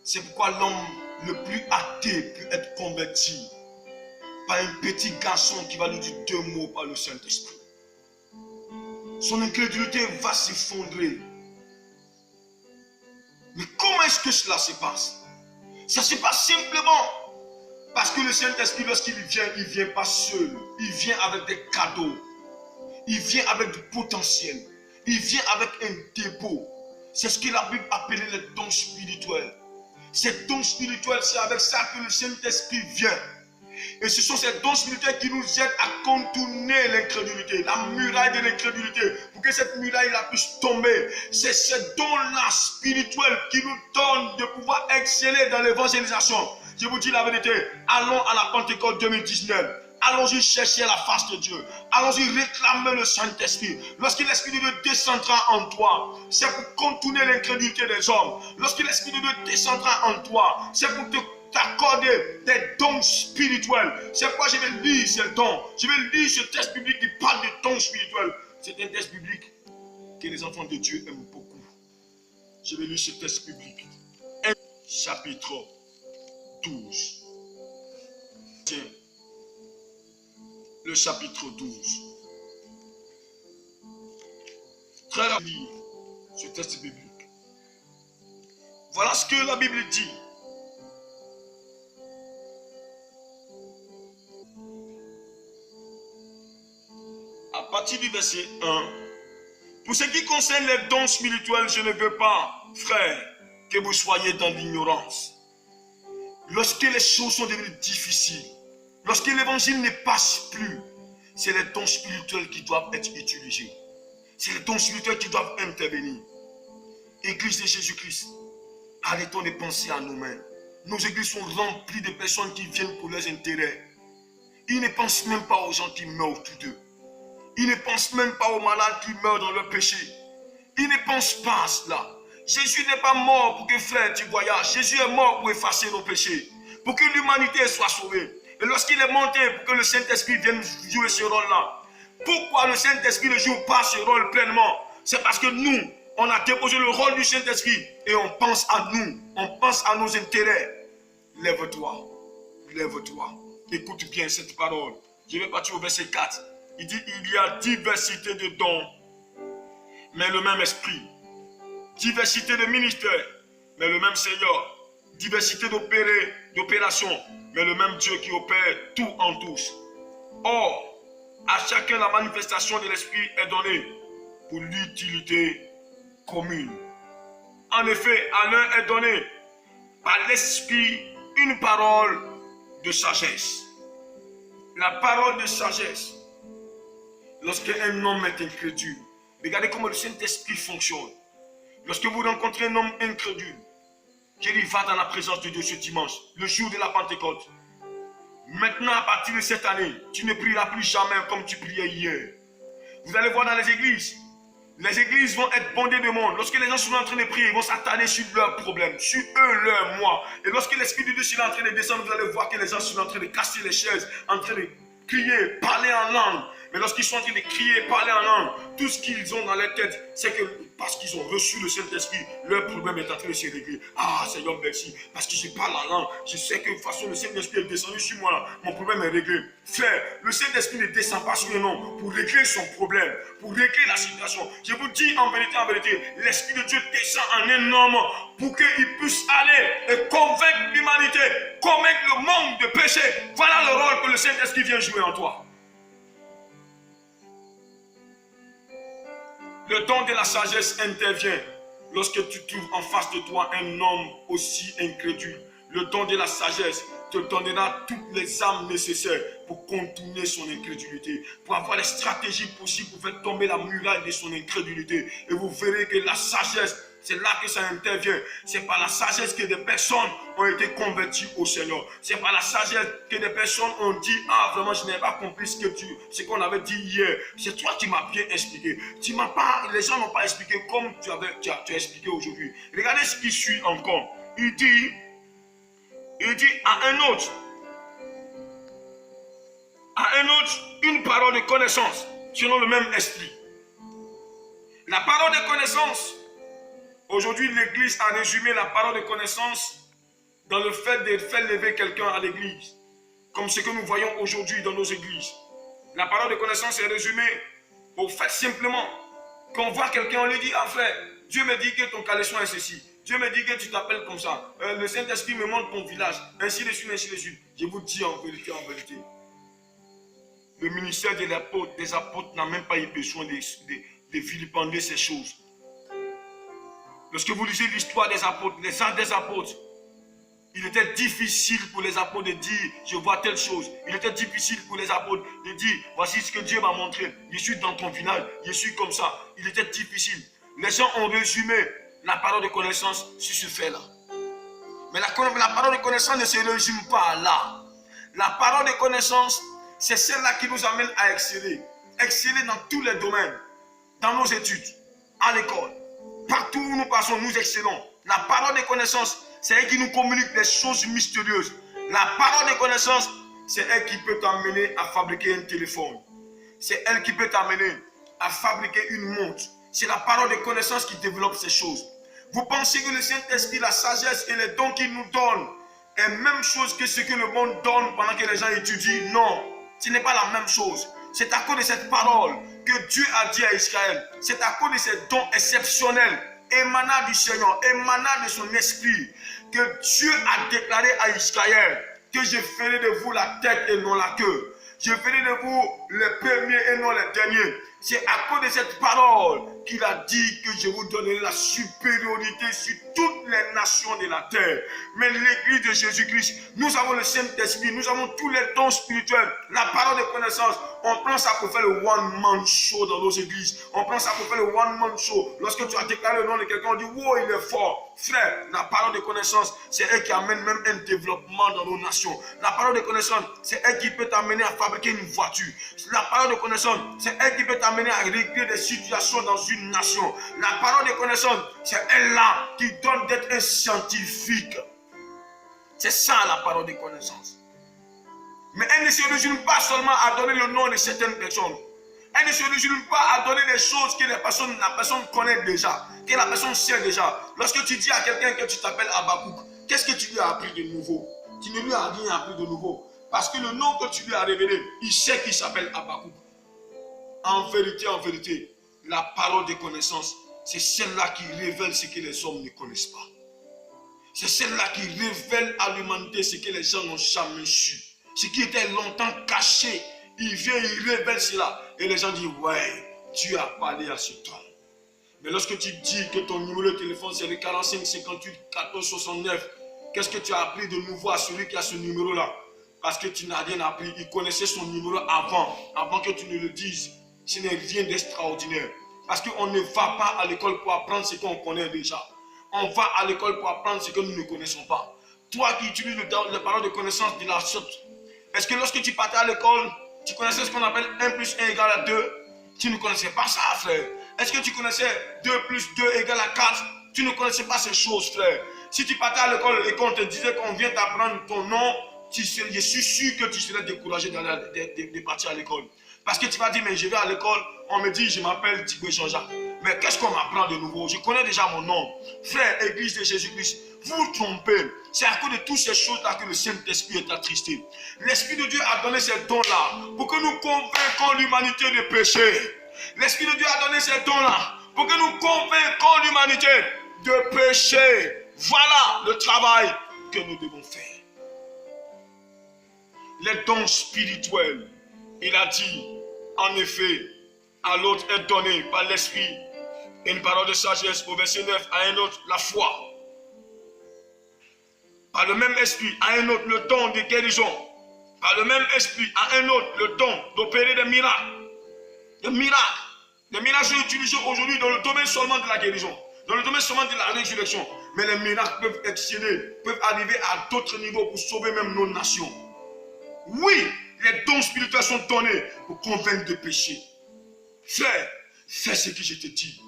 C'est pourquoi l'homme le plus athée peut être converti par un petit garçon qui va lui dire 2 mots par le Saint-Esprit. Son incrédulité va s'effondrer. Mais comment est-ce que cela se passe? Ça se passe simplement parce que le Saint-Esprit, lorsqu'il vient, il ne vient pas seul. Il vient avec des cadeaux. Il vient avec du potentiel. Il vient avec un dépôt. C'est ce que la Bible appelle les dons spirituels. Ces dons spirituels, c'est avec ça que le Saint-Esprit vient. Et ce sont ces dons spirituels qui nous aident à contourner l'incrédulité, la muraille de l'incrédulité, pour que cette muraille-là puisse tomber. C'est ces dons-là spirituels qui nous donnent de pouvoir exceller dans l'évangélisation. Je vous dis la vérité, allons à la Pentecôte 2019. Allons-y chercher la face de Dieu. Allons-y réclamer le Saint-Esprit. Lorsque l'Esprit de Dieu descendra en toi, c'est pour contourner l'incrédulité des hommes. Lorsque l'Esprit de Dieu descendra en toi, c'est pour t'accorder des dons spirituels. C'est pourquoi je vais lire ces dons. Je vais lire ce texte biblique qui parle de dons spirituels. C'est un texte biblique que les enfants de Dieu aiment beaucoup. Je vais lire ce texte biblique. Chapitre 12. Tiens. Le chapitre 12. Très rapide, ce texte biblique. Voilà ce que la Bible dit. À partir du verset 1. Pour ce qui concerne les dons spirituels, je ne veux pas, frères, que vous soyez dans l'ignorance. Lorsque les choses sont devenues difficiles, lorsque l'évangile ne passe plus, c'est les dons spirituels qui doivent être utilisés. C'est les dons spirituels qui doivent intervenir. Église de Jésus-Christ, arrêtons de penser à nous-mêmes. Nos églises sont remplies de personnes qui viennent pour leurs intérêts. Ils ne pensent même pas aux gens qui meurent autour d'eux. Ils ne pensent même pas aux malades qui meurent dans leur péché. Ils ne pensent pas à cela. Jésus n'est pas mort pour que frère tu voyages. Jésus est mort pour effacer nos péchés. Pour que l'humanité soit sauvée. Et lorsqu'il est monté pour que le Saint-Esprit vienne jouer ce rôle-là. Pourquoi le Saint-Esprit ne joue pas ce rôle pleinement? C'est parce que nous, on a déposé le rôle du Saint-Esprit. Et on pense à nous. On pense à nos intérêts. Lève-toi. Lève-toi. Écoute bien cette parole. Je vais partir au verset 4. Il dit, il y a diversité de dons, mais le même esprit. Diversité de ministères, mais le même Seigneur. Diversité d'opérations, mais le même Dieu qui opère tout en tous. Or, à chacun la manifestation de l'esprit est donnée pour l'utilité commune. En effet, à l'un est donné par l'esprit une parole de sagesse. La parole de sagesse. Lorsqu'un homme est incrédule, regardez comment le Saint-Esprit fonctionne. Lorsque vous rencontrez un homme incrédule, je dis, va dans la présence de Dieu ce dimanche, le jour de la Pentecôte. Maintenant, à partir de cette année, tu ne prieras plus jamais comme tu priais hier. Vous allez voir dans les églises vont être bondées de monde. Lorsque les gens sont en train de prier, ils vont s'attarder sur leurs problèmes, sur eux, leurs moi. Et lorsque l'Esprit de Dieu est en train de descendre, vous allez voir que les gens sont en train de casser les chaises, en train de crier, parler en langue. Mais lorsqu'ils sont en train de crier, parler en langue, tout ce qu'ils ont dans leur tête, c'est que parce qu'ils ont reçu le Saint-Esprit, leur problème est en train de se régler. Ah, Seigneur, merci. Parce que je parle en langue, je sais que de toute façon, le Saint-Esprit est descendu sur moi là. Mon problème est réglé. Frère, le Saint-Esprit ne descend pas sur un homme pour régler son problème, pour régler la situation. Je vous dis en vérité, l'Esprit de Dieu descend en un homme pour qu'il puisse aller et convaincre l'humanité, convaincre le monde de péché. Voilà le rôle que le Saint-Esprit vient jouer en toi. Le don de la sagesse intervient lorsque tu trouves en face de toi un homme aussi incrédule. Le don de la sagesse te donnera toutes les armes nécessaires pour contourner son incrédulité, pour avoir les stratégies possibles pour faire tomber la muraille de son incrédulité. Et vous verrez que la sagesse, c'est là que ça intervient. C'est par la sagesse que des personnes ont été converties au Seigneur. C'est par la sagesse que des personnes ont dit, ah vraiment je n'ai pas compris ce qu'on avait dit hier. C'est toi qui m'as bien expliqué. Les gens n'ont pas expliqué comme tu as expliqué aujourd'hui. Regardez ce qui suit encore. Il dit à un autre, une parole de connaissance, selon le même esprit. La parole de connaissance, aujourd'hui l'Église a résumé la parole de connaissance dans le fait de faire lever quelqu'un à l'Église, comme ce que nous voyons aujourd'hui dans nos églises. La parole de connaissance est résumée au fait simplement qu'on voit quelqu'un, on lui dit, ah frère, Dieu me dit que ton caleçon est ceci. Dieu me dit que tu t'appelles comme ça. Le Saint-Esprit me montre ton village. Ainsi de suite, ainsi de suite. Je vous dis en vérité, le ministère des apôtres n'a même pas eu besoin de vilipender ces choses. Lorsque vous lisez l'histoire des apôtres, les actes des apôtres, il était difficile pour les apôtres de dire, je vois telle chose. Il était difficile pour les apôtres de dire, voici ce que Dieu m'a montré. Je suis dans ton village, je suis comme ça. Il était difficile. Les gens ont résumé la parole de connaissance sur ce fait-là. Mais la parole de connaissance ne se résume pas là. La parole de connaissance, c'est celle-là qui nous amène à exceller. Exceller dans tous les domaines. Dans nos études, à l'école. Partout où nous passons, nous excellons. La parole de connaissance, c'est elle qui nous communique des choses mystérieuses. La parole de connaissance, c'est elle qui peut t'amener à fabriquer un téléphone. C'est elle qui peut t'amener à fabriquer une montre. C'est la parole de connaissance qui développe ces choses. Vous pensez que le Saint-Esprit, la sagesse et les dons qu'il nous donne est la même chose que ce que le monde donne pendant que les gens étudient? Non, ce n'est pas la même chose. C'est à cause de cette parole que Dieu a dit à Israël. C'est à cause de ces dons exceptionnels, émanant du Seigneur, émanant de son esprit, que Dieu a déclaré à Israël que je ferai de vous la tête et non la queue. Je ferai de vous les premiers et non les derniers. C'est à cause de cette parole qu'il a dit que je vous donnerai la supériorité sur toutes les nations de la terre. Mais l'église de Jésus-Christ, nous avons le Saint-Esprit, nous avons tous les dons spirituels, la parole de connaissance. On prend ça pour faire le one-man show dans nos églises. On prend ça pour faire le one-man show. Lorsque tu as déclaré le nom de quelqu'un, on dit, wow, il est fort. Frère, la parole de connaissance, c'est elle qui amène même un développement dans nos nations. La parole de connaissance, c'est elle qui peut t'amener à fabriquer une voiture. La parole de connaissance, c'est elle qui peut t'amener à régler des situations dans une nation. La parole de connaissance, c'est elle-là qui donne d'être un scientifique. C'est ça la parole de connaissance. Mais elle ne se résume pas seulement à donner le nom de certaines personnes. Elle ne se résume pas à donner des choses que la personne connaît déjà, que la personne sait déjà. Lorsque tu dis à quelqu'un que tu t'appelles Habakkuk, qu'est-ce que tu lui as appris de nouveau? Tu ne lui as rien appris de nouveau. Parce que le nom que tu lui as révélé, il sait qu'il s'appelle Habakkuk. En vérité, la parole de connaissance, c'est celle-là qui révèle ce que les hommes ne connaissent pas. C'est celle-là qui révèle à l'humanité ce que les gens n'ont jamais su. Ce qui était longtemps caché, il vient, il révèle cela. Et les gens disent, ouais, Dieu a parlé à ce temps. Mais lorsque tu dis que ton numéro de téléphone c'est le 45 58 14 69, qu'est-ce que tu as appris de nouveau à celui qui a ce numéro-là? Parce que tu n'as rien appris. Il connaissait son numéro avant que tu ne le dises. Ce n'est rien d'extraordinaire. Parce qu'on ne va pas à l'école pour apprendre ce qu'on connaît déjà. On va à l'école pour apprendre ce que nous ne connaissons pas. Toi qui utilises les paroles de connaissance de la sorte, est-ce que lorsque tu partais à l'école, tu connaissais ce qu'on appelle 1 plus 1 égale à 2? Tu ne connaissais pas ça, frère. Est-ce que tu connaissais 2 plus 2 égale à 4? Tu ne connaissais pas ces choses, frère. Si tu partais à l'école et qu'on te disait qu'on vient t'apprendre ton nom, je suis sûr que tu serais découragé de partir à l'école. Parce que tu vas dire, mais je vais à l'école, on me dit, je m'appelle Thiboué Jean-Jacques. Mais qu'est-ce qu'on m'apprend de nouveau? Je connais déjà mon nom. Frère, Église de Jésus-Christ, vous vous trompez. C'est à cause de toutes ces choses-là que le Saint-Esprit est attristé. L'Esprit de Dieu a donné ces dons-là pour que nous convainquions l'humanité de péché. L'Esprit de Dieu a donné ces dons-là pour que nous convainquions l'humanité de péché. Voilà le travail que nous devons faire. Les dons spirituels, il a dit, en effet, à l'autre est donné par l'Esprit une parole de sagesse, au verset 9, à un autre la foi. Par le même esprit, à un autre le don de guérison. Par le même esprit, à un autre le don d'opérer des miracles. Des miracles. Les miracles sont utilisés aujourd'hui dans le domaine seulement de la guérison, dans le domaine seulement de la résurrection. Mais les miracles peuvent exceller, peuvent arriver à d'autres niveaux pour sauver même nos nations. Oui, les dons spirituels sont donnés pour convaincre de péché. Frère, fais ce que je te dis.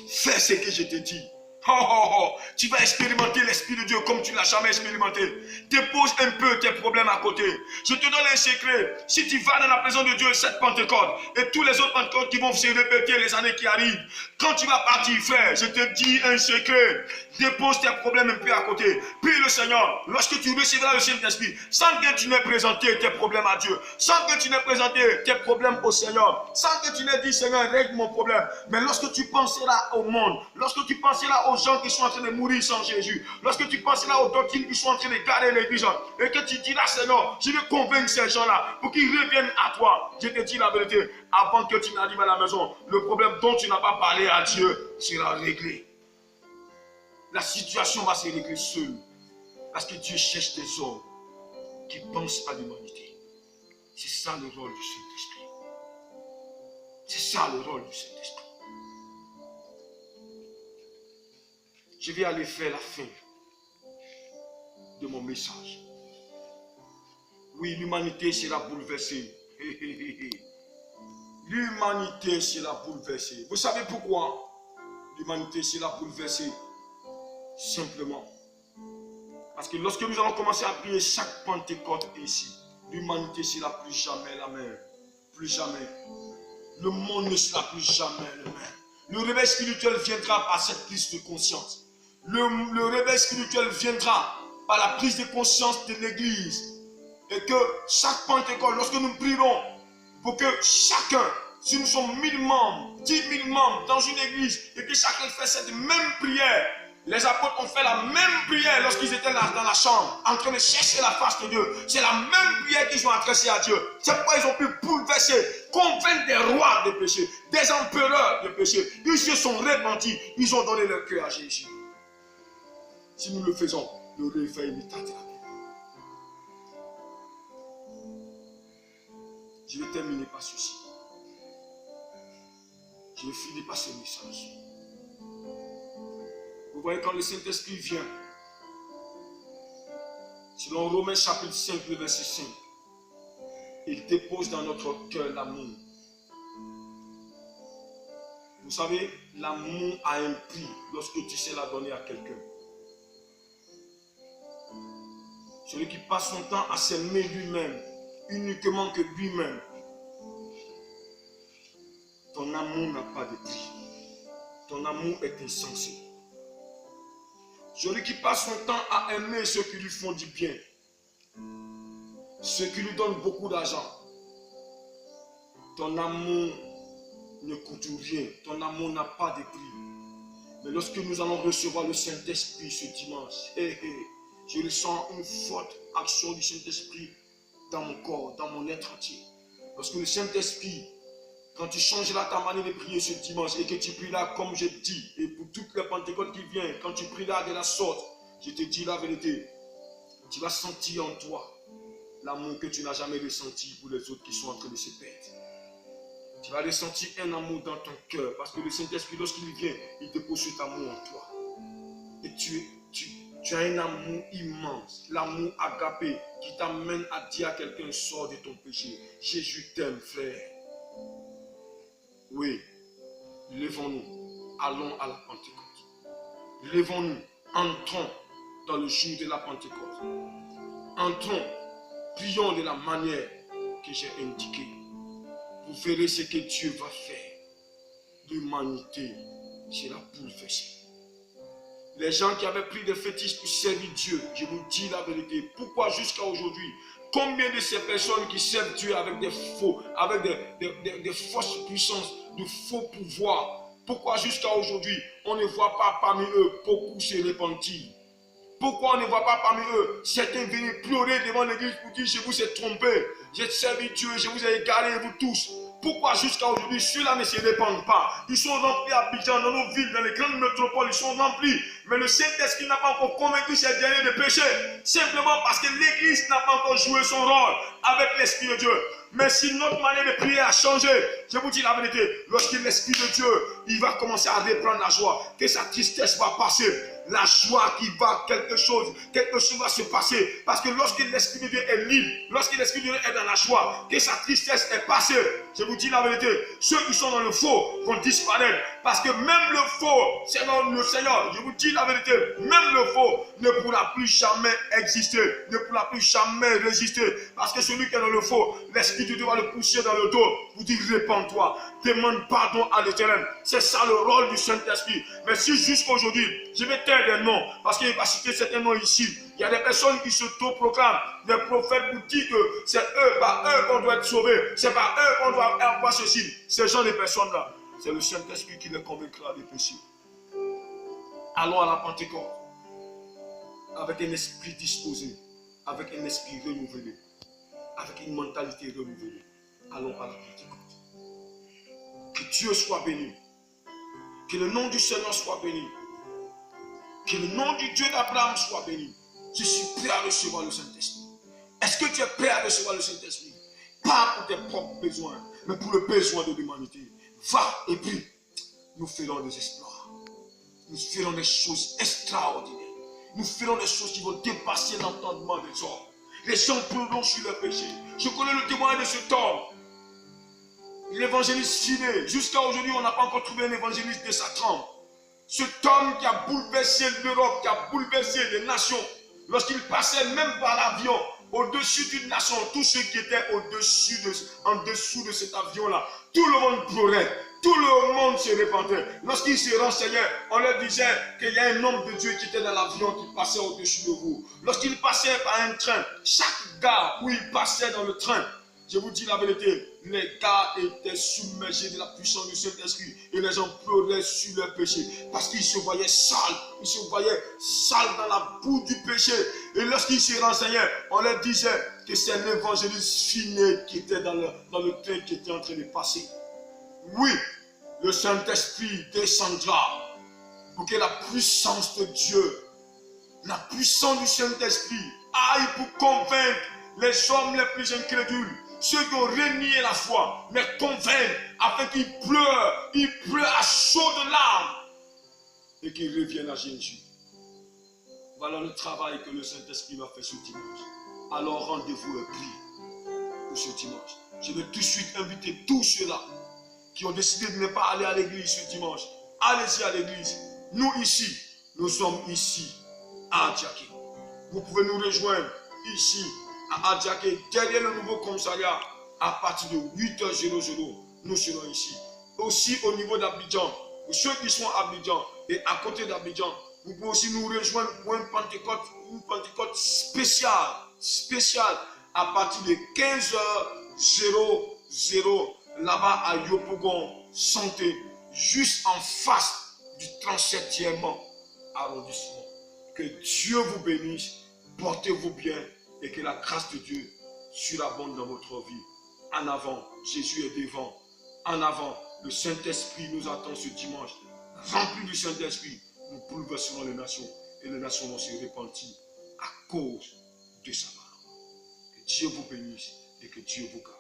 Fais ce que je te dis. Oh, oh, oh. Tu vas expérimenter l'Esprit de Dieu comme tu ne l'as jamais expérimenté. Dépose un peu tes problèmes à côté. Je te donne un secret. Si tu vas dans la présence de Dieu cette Pentecôte et tous les autres Pentecôtes qui vont se répéter les années qui arrivent, quand tu vas partir, frère, je te dis un secret. Dépose tes problèmes un peu à côté. Prie le Seigneur. Lorsque tu recevras le Saint-Esprit, sans que tu n'aies présenté tes problèmes à Dieu, sans que tu n'aies présenté tes problèmes au Seigneur, sans que tu n'aies dit, Seigneur, règle mon problème. Mais lorsque tu penseras au monde, lorsque tu penseras aux gens qui sont en train de mourir sans Jésus, lorsque tu penseras aux doctrines qui sont en train de garder l'église, et que tu diras, Seigneur, je vais convaincre ces gens-là pour qu'ils reviennent à toi. Je te dis la vérité, avant que tu n'arrives à la maison, le problème dont tu n'as pas parlé à Dieu sera réglé. La situation va se régler seule. Parce que Dieu cherche des hommes qui pensent à l'humanité. C'est ça le rôle du Saint-Esprit. C'est ça le rôle du Saint-Esprit. Je vais aller faire la fin de mon message. Oui, l'humanité sera bouleversée. L'humanité sera bouleversée. Vous savez pourquoi l'humanité sera bouleversée? Simplement. Parce que lorsque nous allons commencer à prier chaque Pentecôte ici, l'humanité sera plus jamais la même. Plus jamais. Le monde ne sera plus jamais le même. Le réveil spirituel viendra par cette prise de conscience. Le réveil spirituel viendra par la prise de conscience de l'Église. Et que chaque Pentecôte, lorsque nous prierons, pour que chacun, si nous sommes 1000 membres, 10 000 membres dans une église, et que chacun fait cette même prière. Les apôtres ont fait la même prière lorsqu'ils étaient là dans la chambre, en train de chercher la face de Dieu. C'est la même prière qu'ils ont adressée à Dieu. C'est pourquoi ils ont pu bouleverser, convaincre des rois de péché, des empereurs de péché. Ils se sont repentis, ils ont donné leur cœur à Jésus. Si nous le faisons, le réveil ne tardera pas. Je vais terminer par ceci. Je vais finir par ce message. Vous voyez, quand le Saint-Esprit vient, selon Romains chapitre 5, le verset 5, il dépose dans notre cœur l'amour. Vous savez, l'amour a un prix lorsque tu sais la donner à quelqu'un. Celui qui passe son temps à s'aimer lui-même, uniquement que lui-même, ton amour n'a pas de prix. Ton amour est insensé. Celui qui passe son temps à aimer ceux qui lui font du bien, ceux qui lui donnent beaucoup d'argent, ton amour ne coûte rien, ton amour n'a pas de prix. Mais lorsque nous allons recevoir le Saint-Esprit ce dimanche, je ressens une forte action du Saint-Esprit dans mon corps, dans mon être entier. Lorsque le Saint-Esprit, quand tu changeras ta manière de prier ce dimanche et que tu prieras comme je dis, et pour toutes les Pentecôtes qui viennent, quand tu prieras de la sorte, je te dis la vérité, tu vas sentir en toi l'amour que tu n'as jamais ressenti pour les autres qui sont en train de se perdre. Tu vas ressentir un amour dans ton cœur. Parce que le Saint-Esprit, lorsqu'il vient, il dépose cet amour en toi. Et tu as un amour immense. L'amour agapé qui t'amène à dire à quelqu'un, sors de ton péché. Jésus t'aime, frère. Oui. Levons-nous. Allons à la Pentecôte. Levons-nous. Entrons dans le jour de la Pentecôte. Entrons. Prions de la manière que j'ai indiquée. Vous verrez ce que Dieu va faire. L'humanité sera bouleversée. Les gens qui avaient pris des fétiches pour servir Dieu, je vous dis la vérité. Pourquoi jusqu'à aujourd'hui, combien de ces personnes qui servent Dieu avec des faux, avec des fausses puissances, de faux pouvoirs, pourquoi jusqu'à aujourd'hui, on ne voit pas parmi eux beaucoup se repentir? Pourquoi on ne voit pas parmi eux certains venir pleurer devant l'église pour dire, je vous ai trompé, j'ai servi Dieu, je vous ai égaré, vous tous? Pourquoi jusqu'à aujourd'hui, ceux-là ne se répandent pas? Ils sont remplis à Abidjan, dans nos villes, dans les grandes métropoles, ils sont remplis. Mais le Saint-Esprit n'a pas encore convaincu ces derniers de péché. Simplement parce que l'église n'a pas encore joué son rôle avec l'Esprit de Dieu. Mais si notre manière de prier a changé, je vous dis la vérité, lorsque l'Esprit de Dieu, il va commencer à reprendre la joie, que sa tristesse va passer. La joie qui va, quelque chose va se passer. Parce que lorsque l'Esprit de Dieu est libre, lorsque l'Esprit de Dieu est dans la joie, que sa tristesse est passée, je vous dis la vérité, ceux qui sont dans le faux vont disparaître. Parce que même le faux, c'est dans le Seigneur, je vous dis la vérité, même le faux ne pourra plus jamais exister, ne pourra plus jamais résister. Parce que celui qui est dans le faux, l'Esprit de Dieu va le pousser dans le dos, vous dire répands-toi, demande pardon à l'Éternel. C'est ça le rôle du Saint-Esprit. Mais si jusqu'à aujourd'hui, je vais taire des noms, parce qu'il va citer certains noms ici. Il y a des personnes qui s'auto-proclament, des prophètes vous disent que c'est eux, par eux qu'on doit être sauvé, c'est par eux qu'on doit avoir ceci. Ces gens de personnes-là, c'est le Saint-Esprit qui les convaincra des péchés. Allons à la Pentecôte, avec un esprit disposé, avec un esprit renouvelé, avec une mentalité renouvelée. Allons à la Pentecôte. Que Dieu soit béni. Que le nom du Seigneur soit béni. Que le nom du Dieu d'Abraham soit béni. Je suis prêt à recevoir le Saint-Esprit. Est-ce que tu es prêt à recevoir le Saint-Esprit? Pas pour tes propres besoins, mais pour le besoin de l'humanité. Va et prie. Nous ferons des exploits. Nous ferons des choses extraordinaires. Nous ferons des choses qui vont dépasser l'entendement des hommes. Les gens pleureront sur leur péché. Je connais le témoignage de cet homme. L'évangéliste Finé. Jusqu'à aujourd'hui, on n'a pas encore trouvé un évangéliste de sa trempe. Cet homme qui a bouleversé l'Europe, qui a bouleversé les nations, lorsqu'il passait même par l'avion, au-dessus d'une nation, tous ceux qui étaient en dessous de cet avion-là, tout le monde pleurait, tout le monde se répandait. Lorsqu'il se renseignait, on leur disait qu'il y a un homme de Dieu qui était dans l'avion qui passait au-dessus de vous. Lorsqu'il passait par un train, chaque gare où il passait dans le train, je vous dis la vérité, les gars étaient submergés de la puissance du Saint-Esprit et les gens pleuraient sur leur péché parce qu'ils se voyaient sales, ils se voyaient sales dans la boue du péché. Et lorsqu'ils se renseignaient, on leur disait que c'est l'évangéliste Finé qui était dans le train qui était en train de passer. Oui, le Saint-Esprit descendra pour que la puissance de Dieu, la puissance du Saint-Esprit aille pour convaincre les hommes les plus incrédules, ceux qui ont renié la foi, les convaincre afin qu'ils pleurent à chaudes larmes et qu'ils reviennent à Jésus. Voilà le travail que le Saint-Esprit m'a fait ce dimanche. Alors rendez-vous et prie pour ce dimanche. Je vais tout de suite inviter tous ceux-là qui ont décidé de ne pas aller à l'église ce dimanche. Allez-y à l'église. Nous ici, nous sommes ici à Adjaké. Vous pouvez nous rejoindre ici à Adjaké, derrière le nouveau commissariat, à partir de 8h00, nous serons ici. Aussi au niveau d'Abidjan, pour ceux qui sont à Abidjan et à côté d'Abidjan, vous pouvez aussi nous rejoindre pour une Pentecôte spéciale, à partir de 15h00, là-bas à Yopougon, Santé, juste en face du 37e arrondissement. Que Dieu vous bénisse, portez-vous bien et que la grâce de Dieu surabonde dans votre vie. En avant, Jésus est devant. En avant, le Saint-Esprit nous attend ce dimanche. Rempli du Saint-Esprit, nous bouleverserons les nations et les nations vont se repentir à cause de sa parole. Que Dieu vous bénisse et que Dieu vous garde.